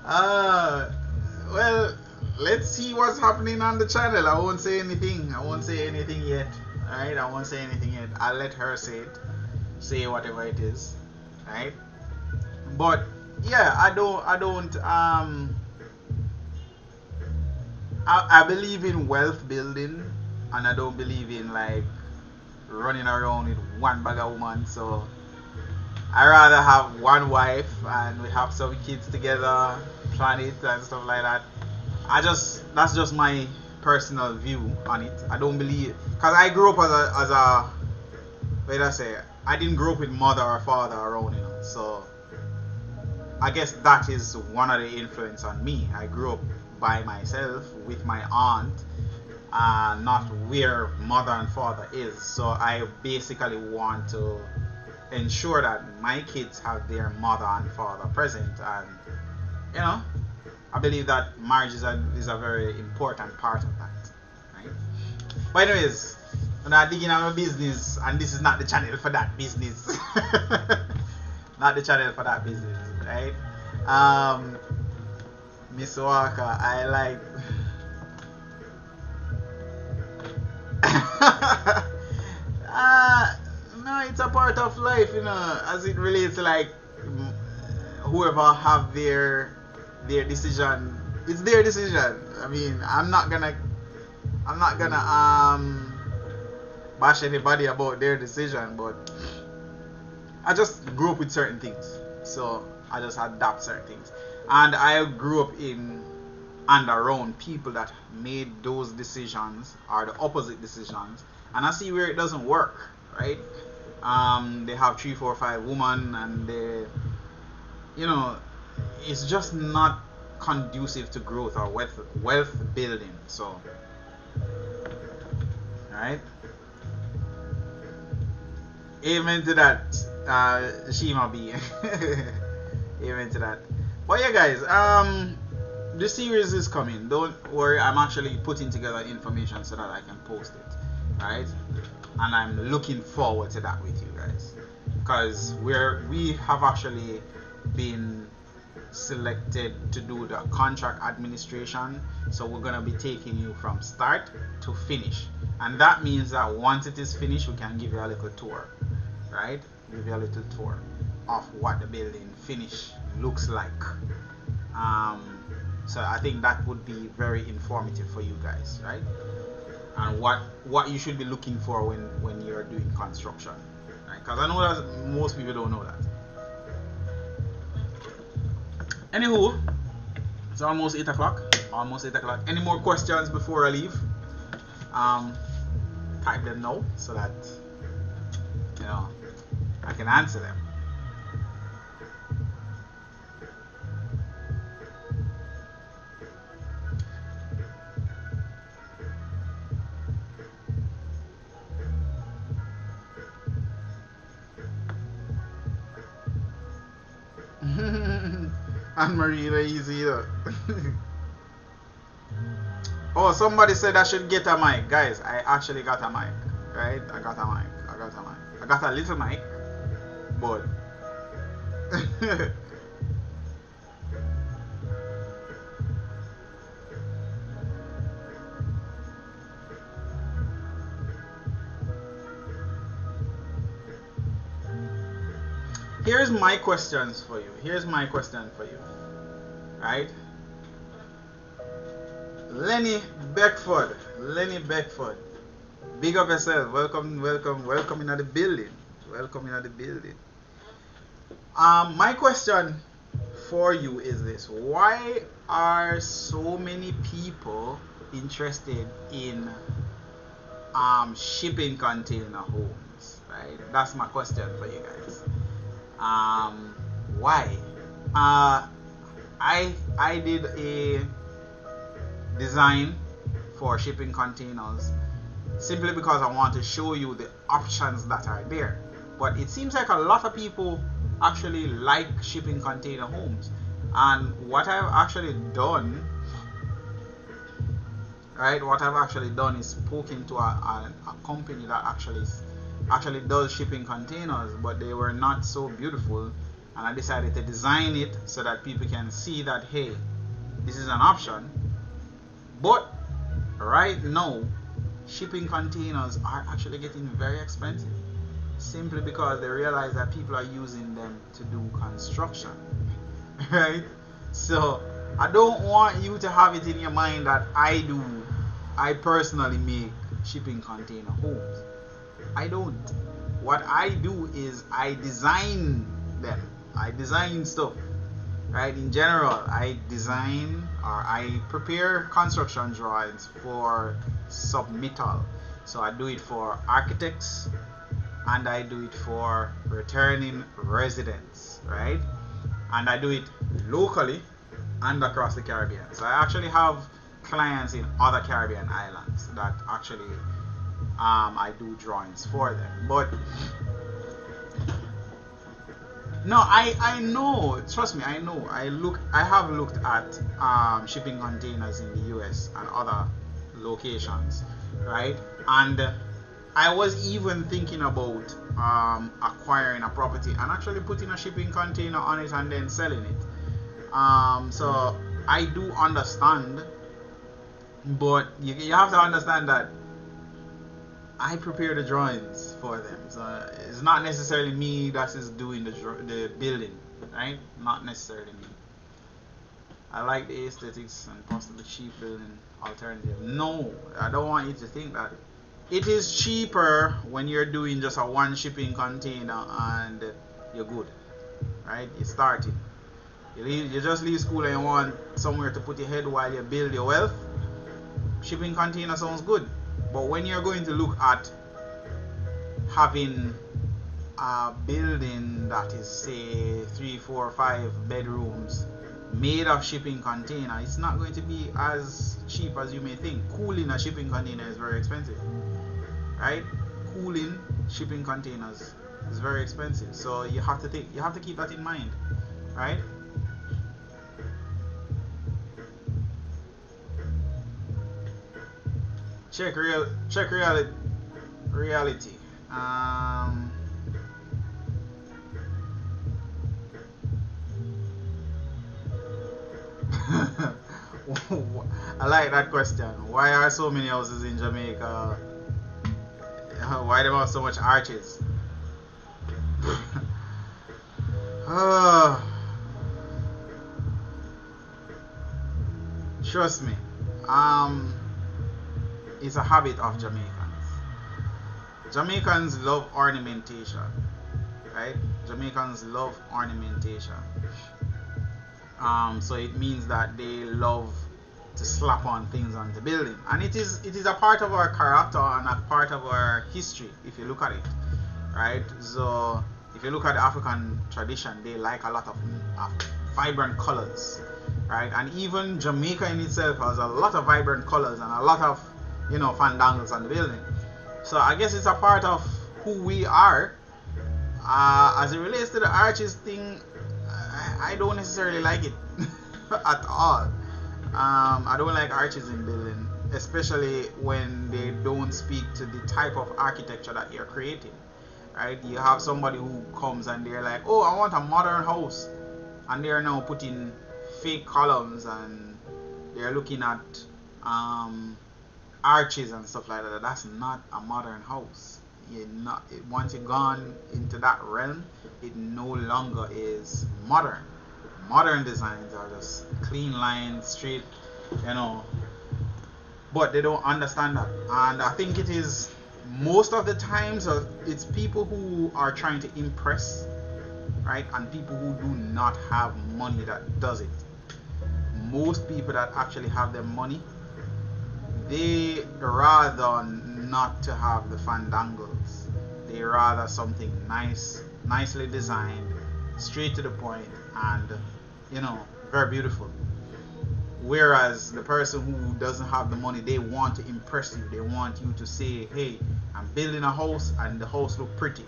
Well, let's see what's happening on the channel. I won't say anything yet. Alright, I won't say anything yet. I'll let her say whatever it is. Right? But yeah, I believe in wealth building, and I don't believe in like running around with one bag of woman. So I rather have one wife and we have some kids together, plan it and stuff like that. That's just my personal view on it. I don't believe, because I grew up as a what did I say? I didn't grow up with mother or father around, so I guess that is one of the influence on me. I grew up by myself with my aunt, not where mother and father is. So I basically want to ensure that my kids have their mother and father present, and I believe that marriage is a very important part of that, right? But anyways, I'm not digging on my business, and this is not the channel for that business. Not the channel for that business, right? Miss Walker, I like it's a part of life, you know, as it relates to like whoever have their decision. It's their decision. I mean, I'm not gonna bash anybody about their decision, but I just grew up with certain things, so I just adapt certain things, and I grew up in and around people that made those decisions or the opposite decisions, and I see where it doesn't work, right? They have 3, 4, 5 women, and they, you know, it's just not conducive to growth or wealth building. So, right? Amen to that, Shima B. Amen to that. But yeah, guys, the series is coming. Don't worry, I'm actually putting together information so that I can post it, right? And I'm looking forward to that with you guys, because we have actually been selected to do the contract administration, so we're going to be taking you from start to finish, and that means that once it is finished, we can give you a little tour, right? Give you a little tour of what the building finish looks like. So I think that would be very informative for you guys, right? And what you should be looking for when you're doing construction, right? Because I know that most people don't know that. Anywho, it's almost 8 o'clock. Any more questions before I leave? Type them now so that, you know, I can answer them. Anne Marie, easy. Oh, somebody said I should get a mic. Guys, I actually got a mic. Right? I got a mic. I got a little mic. But here's my questions for you. Right? Lenny Beckford. Big up yourself. Welcome in the building. My question for you is this: why are so many people interested in shipping container homes? Right? That's my question for you guys. Why? I did a design for shipping containers simply because I want to show you the options that are there. But it seems like a lot of people actually like shipping container homes, and what I've actually done, is spoken to a company that actually does shipping containers, but they were not so beautiful, and I decided to design it so that people can see that, hey, this is an option. But right now, shipping containers are actually getting very expensive, simply because they realize that people are using them to do construction. Right? So I don't want you to have it in your mind that I personally make shipping container homes. I don't. What I do is I design them. I design stuff, right? In general, I design or I prepare construction drawings for submittal. So I do it for architects and I do it for returning residents, right? And I do it locally and across the Caribbean. So I actually have clients in other Caribbean islands that actually I do drawings for them. But no, I know, trust me, I know. I have looked at shipping containers in the US and other locations, right? And I was even thinking about acquiring a property and actually putting a shipping container on it and then selling it. So I do understand, but you have to understand that I prepare the drawings for them. So it's not necessarily me that is doing the building, right? Not necessarily me. I like the aesthetics and possibly cheap building alternative. No, I don't want you to think that. It is cheaper when you're doing just a one shipping container and you're good, right? You're starting. You just leave school and you want somewhere to put your head while you build your wealth. Shipping container sounds good. But when you're going to look at having a building that is, say, 3, 4, 5 bedrooms made of shipping container, it's not going to be as cheap as you may think. Cooling a shipping container is very expensive, right? Cooling shipping containers is very expensive, so you have to keep that in mind, right? Check reality. I like that question. Why are so many houses in Jamaica? Why do they have so much arches? Trust me. It's a habit of Jamaicans. Jamaicans love ornamentation, right? Jamaicans love ornamentation. So it means that they love to slap on things on the building, and it is a part of our character and a part of our history if you look at it, right? So if you look at the African tradition, they like a lot of vibrant colors, right? And even Jamaica in itself has a lot of vibrant colors and a lot of, you know, fandangles on the building. So I guess it's a part of who we are. As it relates to the arches thing, I don't necessarily like it at all. I don't like arches in building, especially when they don't speak to the type of architecture that you're creating, right? You have somebody who comes and they're like, oh, I want a modern house, and they're now putting fake columns and they're looking at arches and stuff like that. That's not a modern house. Once you've gone into that realm, it no longer is modern. Modern designs are just clean lines, straight, you know, but they don't understand that. And I think it is most of the times it's people who are trying to impress, right? And people who do not have money that does it. Most people that actually have their money, they rather not to have the fandangles. They rather something nice, nicely designed, straight to the point, and, you know, very beautiful. Whereas the person who doesn't have the money, they want to impress you. They want you to say, hey, I'm building a house and the house look pretty,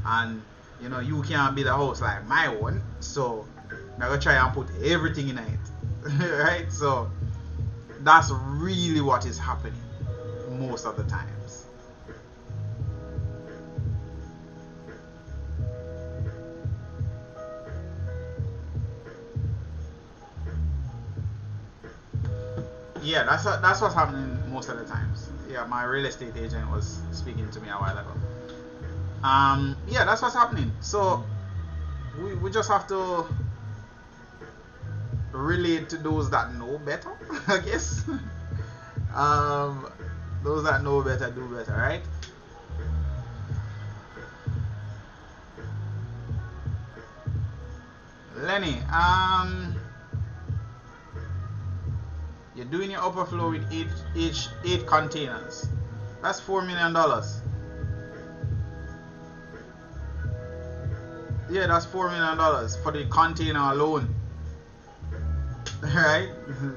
and, you know, you can't build a house like my one, so I'm gonna try and put everything in it. Right? So that's really what is happening most of the times. Yeah, that's what's happening most of the times. Yeah, my real estate agent was speaking to me a while ago. Yeah, that's what's happening. So we just have to relate to those that know better, I guess. Those that know better do better, right? Lenny, you're doing your upper floor with eight containers. That's $4 million. Yeah, that's $4 million for the container alone. Right?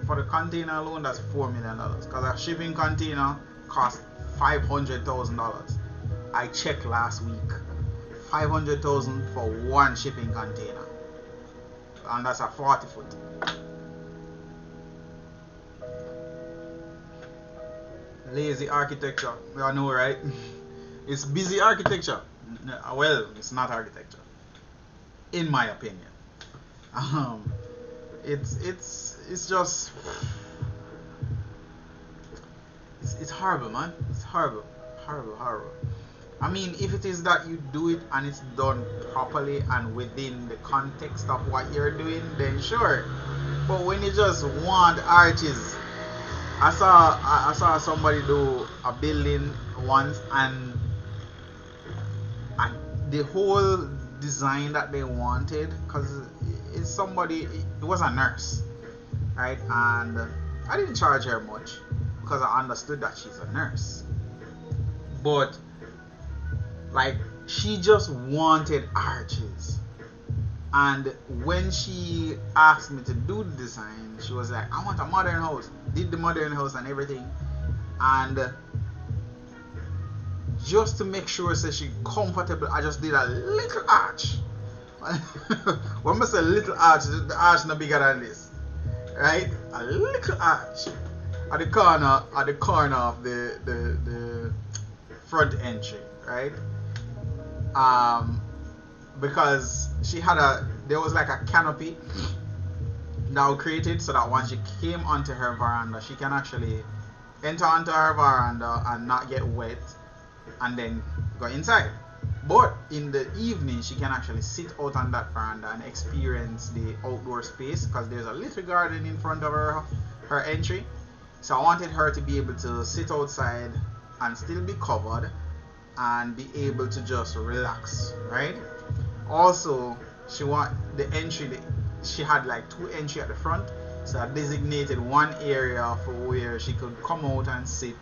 For the container alone, that's $4 million. Because a shipping container costs $500,000. I checked last week. $500,000 for one shipping container. And that's a 40-foot. Lazy architecture. I know, right? It's busy architecture. Well, it's not architecture, in my opinion. It's just it's horrible, man. It's horrible. I mean, if it is that you do it and it's done properly and within the context of what you're doing, then sure. But when you just want arches, I saw somebody do a building once, and the whole design that they wanted, because it's somebody, it was a nurse, right? And I didn't charge her much because I understood that she's a nurse, but like, she just wanted arches. And when she asked me to do the design, she was like, I want a modern house. Did the modern house and everything. And just to make sure so she comfortable, I just did a little arch. When I say little arch, the arch no bigger than this, right? A little arch at the corner of the front entry, right? Because there was like a canopy now created so that once she came onto her veranda, she can actually enter onto her veranda and not get wet and then go inside. But in the evening, she can actually sit out on that veranda and experience the outdoor space, because there's a little garden in front of her entry. So I wanted her to be able to sit outside and still be covered and be able to just relax, right? Also, she had like 2 entries at the front, so I designated one area for where she could come out and sit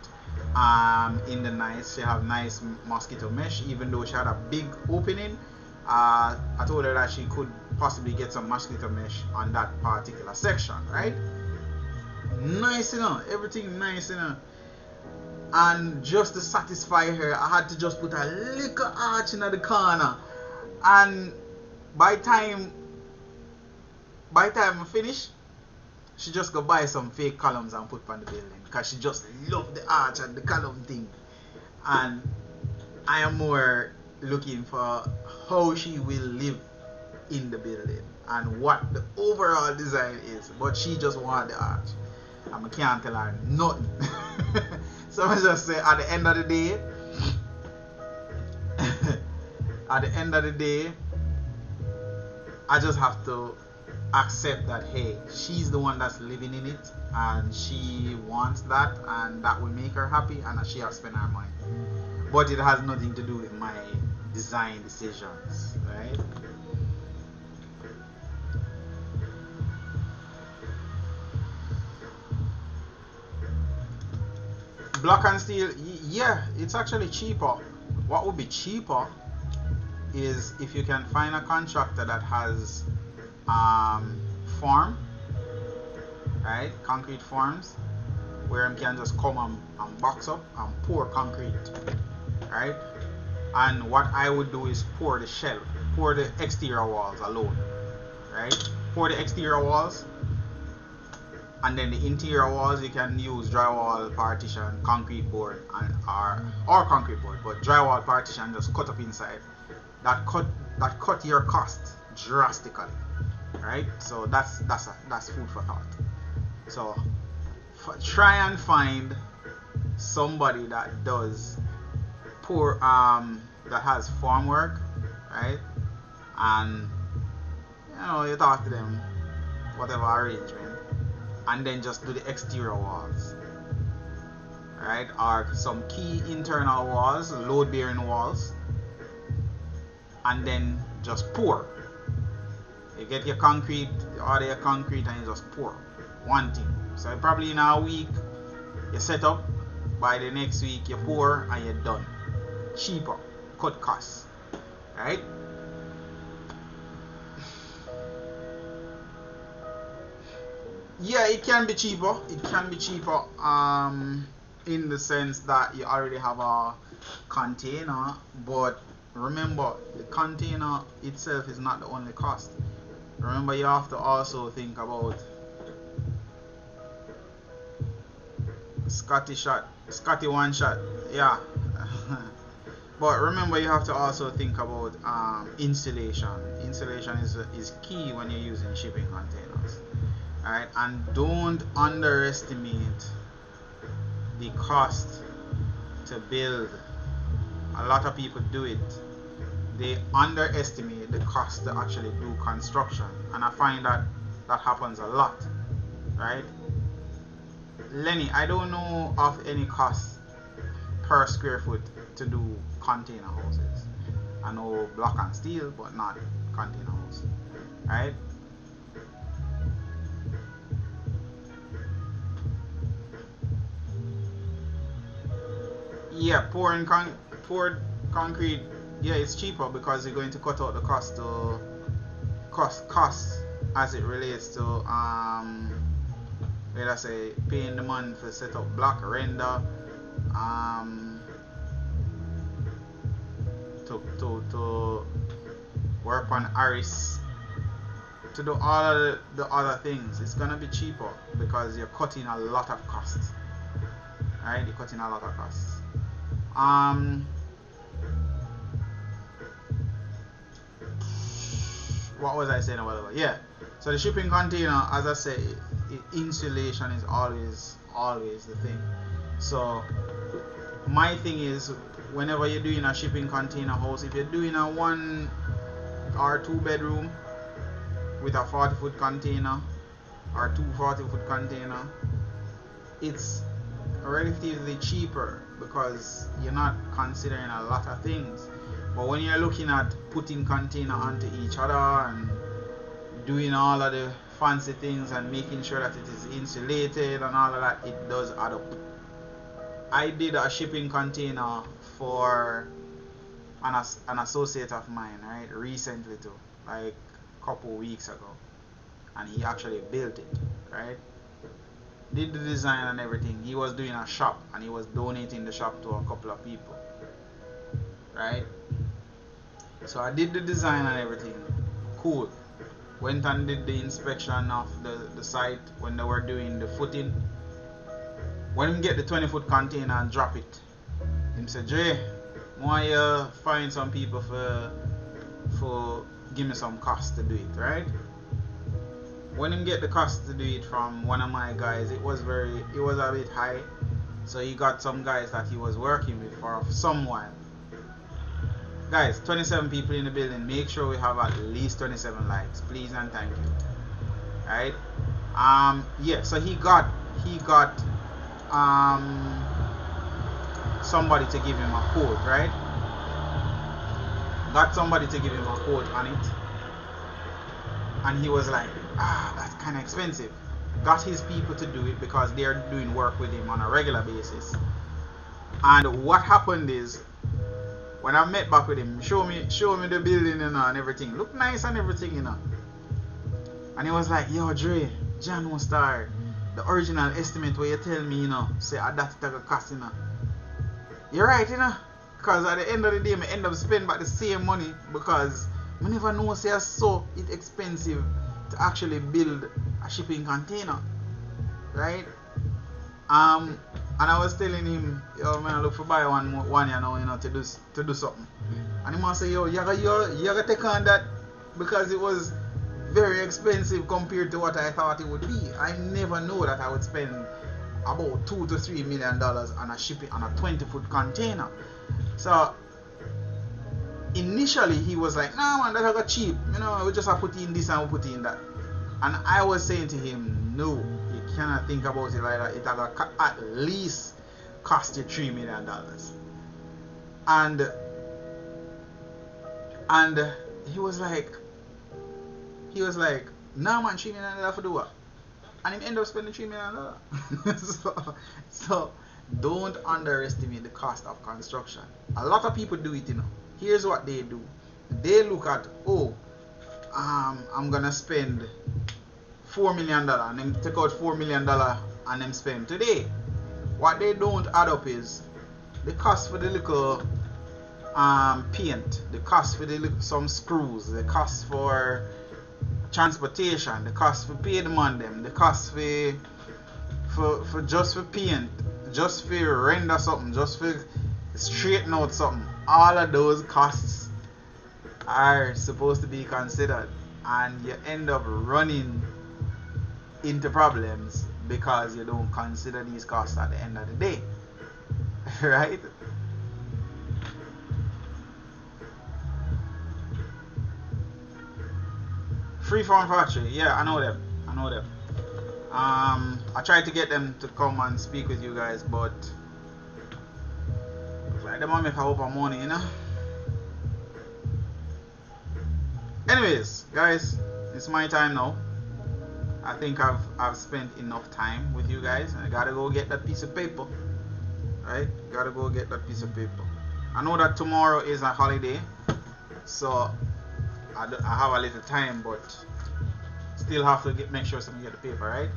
in the night. She have nice mosquito mesh, even though she had a big opening. I told her that she could possibly get some mosquito mesh on that particular section, right? Nice, everything nice, and just to satisfy her, I had to just put a little arch in the corner. And by time I finish, she just go buy some fake columns and put on the building, because she just loved the arch and the column thing. And I am more looking for how she will live in the building and what the overall design is. But she just wanted the arch, and I can't tell her nothing. So I just say, at the end of the day, I just have to accept that, hey, she's the one that's living in it and she wants that, and that will make her happy, and that she has spent her money. But it has nothing to do with my design decisions, right? Block and steel, yeah, it's actually cheaper. What would be cheaper is if you can find a contractor that has form, right? Concrete forms, where you can just come and box up and pour concrete, right? And what I would do is pour the shell, pour the exterior walls alone, right? Pour the exterior walls, and then the interior walls you can use drywall partition, concrete board, and or concrete board, but drywall partition just cut up inside. That cut your cost drastically, right? So that's food for thought. So try and find somebody that does that has form work, right? And you talk to them, whatever arrangement, and then just do the exterior walls, right? Or some key internal walls, load bearing walls, and then just pour. You get your concrete, order your concrete, and you just pour one thing. So probably in a week you set up, by the next week you pour and you're done. Cheaper, cut costs, right? Yeah, it can be cheaper. It can be cheaper in the sense that you already have a container, but remember, the container itself is not the only cost. Remember, you have to also think about Scotty one shot, yeah. But remember, you have to also think about insulation. Insulation is key when you're using shipping containers. Alright, and don't underestimate the cost to build a lot of people do it. They underestimate the cost to actually do construction, and I find that that happens a lot, right? Lenny, I don't know of any cost per square foot to do container houses. I know block and steel, but not container house, right? Yeah, poured concrete. Yeah, it's cheaper because you're going to cut out the cost as it relates to let us say paying the man for set up block render, to work on Aris, to do all of the other things. It's gonna be cheaper because you're cutting a lot of costs, right? You're cutting a lot of costs. What was I saying about it? Yeah, so the shipping container, as I say, insulation is always the thing. So my thing is, whenever you're doing a shipping container house, if you're doing a 1 or 2 bedroom with a 40-foot container or 2 40-foot container, it's relatively cheaper because you're not considering a lot of things. But when you're looking at putting container onto each other and doing all of the fancy things and making sure that it is insulated and all of that, it does add up. I did a shipping container for an associate of mine, right, recently too, like a couple weeks ago, and he actually built it, right? Did the design and everything. He was doing a shop and he was donating the shop to a couple of people, right? So I did the design and everything, cool. Went and did the inspection of the site when they were doing the footing. When we get the 20-foot container and drop it, him say, Jay, why you find some people for give me some cost to do it, right? When him get the cost to do it from one of my guys, it was a bit high. So he got some guys that he was working with for some while. Guys, 27 people in the building. Make sure we have at least 27 likes, please and thank you. Right? Yeah. So he got somebody to give him a quote, right? Got somebody to give him a quote on it, and he was like, that's kind of expensive. Got his people to do it because they're doing work with him on a regular basis. And what happened is, when I met back with him, show me the building, you know, and everything. Look nice and everything, you know. And he was like, yo, Dre, John won't start. The original estimate where you tell me, you know, say that's the cost, you know. You're right, you know. Because at the end of the day, I end up spending back the same money because I never know say so it's expensive to actually build a shipping container. Right? And I was telling him, yo man, I look for buy one you know, to do something. And he must say, yo, you gotta take on that because it was very expensive compared to what I thought it would be. I never know that I would spend about $2 to $3 million on a shipping on a 20-foot container. So initially he was like, nah man, that got cheap. You know, we just have put in this and we put in that. And I was saying to him, no, you cannot think about it like that. It got at least cost you $3 million. And he was like, nah man, $3 million for do what? And he ended up spending $3 million. so don't underestimate the cost of construction. A lot of people do it, you know. Here's what they do. They look at, I'm gonna spend $4 million and then take out $4 million and then spend today. What they don't add up is the cost for the little paint, the cost for some screws, the cost for transportation, the cost for pay the man them, the cost for just for paint, just for render something, just for straighten out something. All of those costs are supposed to be considered, and you end up running into problems because you don't consider these costs at the end of the day. Right? Freeform Factory, yeah, I know them. I know them. I tried to get them to come and speak with you guys, but looks like them want make a hope of money, you know. Anyways, guys, it's my time now. I think I've spent enough time with you guys, and I gotta go get that piece of paper. Right? Gotta go get that piece of paper. I know that tomorrow is a holiday, so I have a little time, but still have to make sure someone get the paper, right?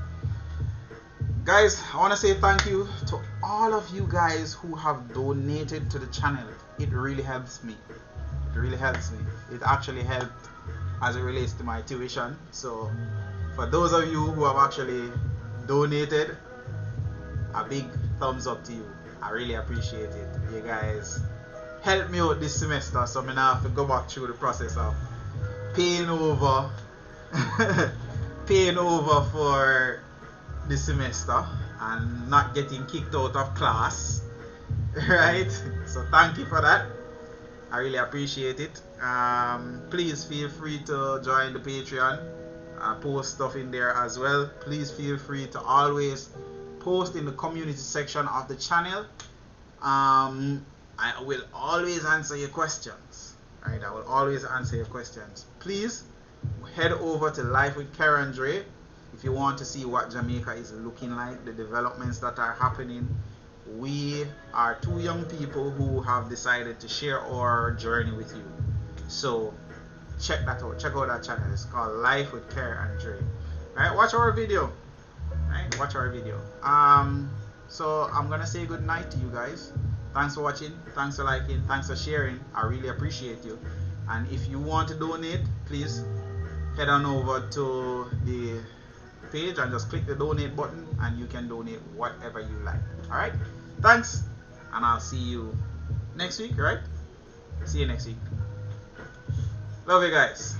Guys, I want to say thank you to all of you guys who have donated to the channel. It really helps me. It really helps me. It actually helped as it relates to my tuition. So for those of you who have actually donated, a big thumbs up to you. I really appreciate it. You guys helped me out this semester, so I now have to go back through the process of paying over paying over for the semester and not getting kicked out of class. Right? So thank you for that. I really appreciate it. Please feel free to join the Patreon. I post stuff in there as well. Please feel free to always post in the community section of the channel. I will always answer your questions. Right? I will always answer your questions. Please head over to Life with Kara and Dre if you want to see what Jamaica is looking like, the developments that are happening. We are two young people who have decided to share our journey with you. So check that out. Check out that channel. It's called Life with Kara and Dre. Right? Watch our video. Right? Watch our video. So I'm gonna say good night to you guys. Thanks for watching. Thanks for liking. Thanks for sharing. I really appreciate you. And if you want to donate, please head on over to the page and just click the donate button, and you can donate whatever you like. Alright? Thanks, and I'll see you next week, right? See you next week. Love you guys.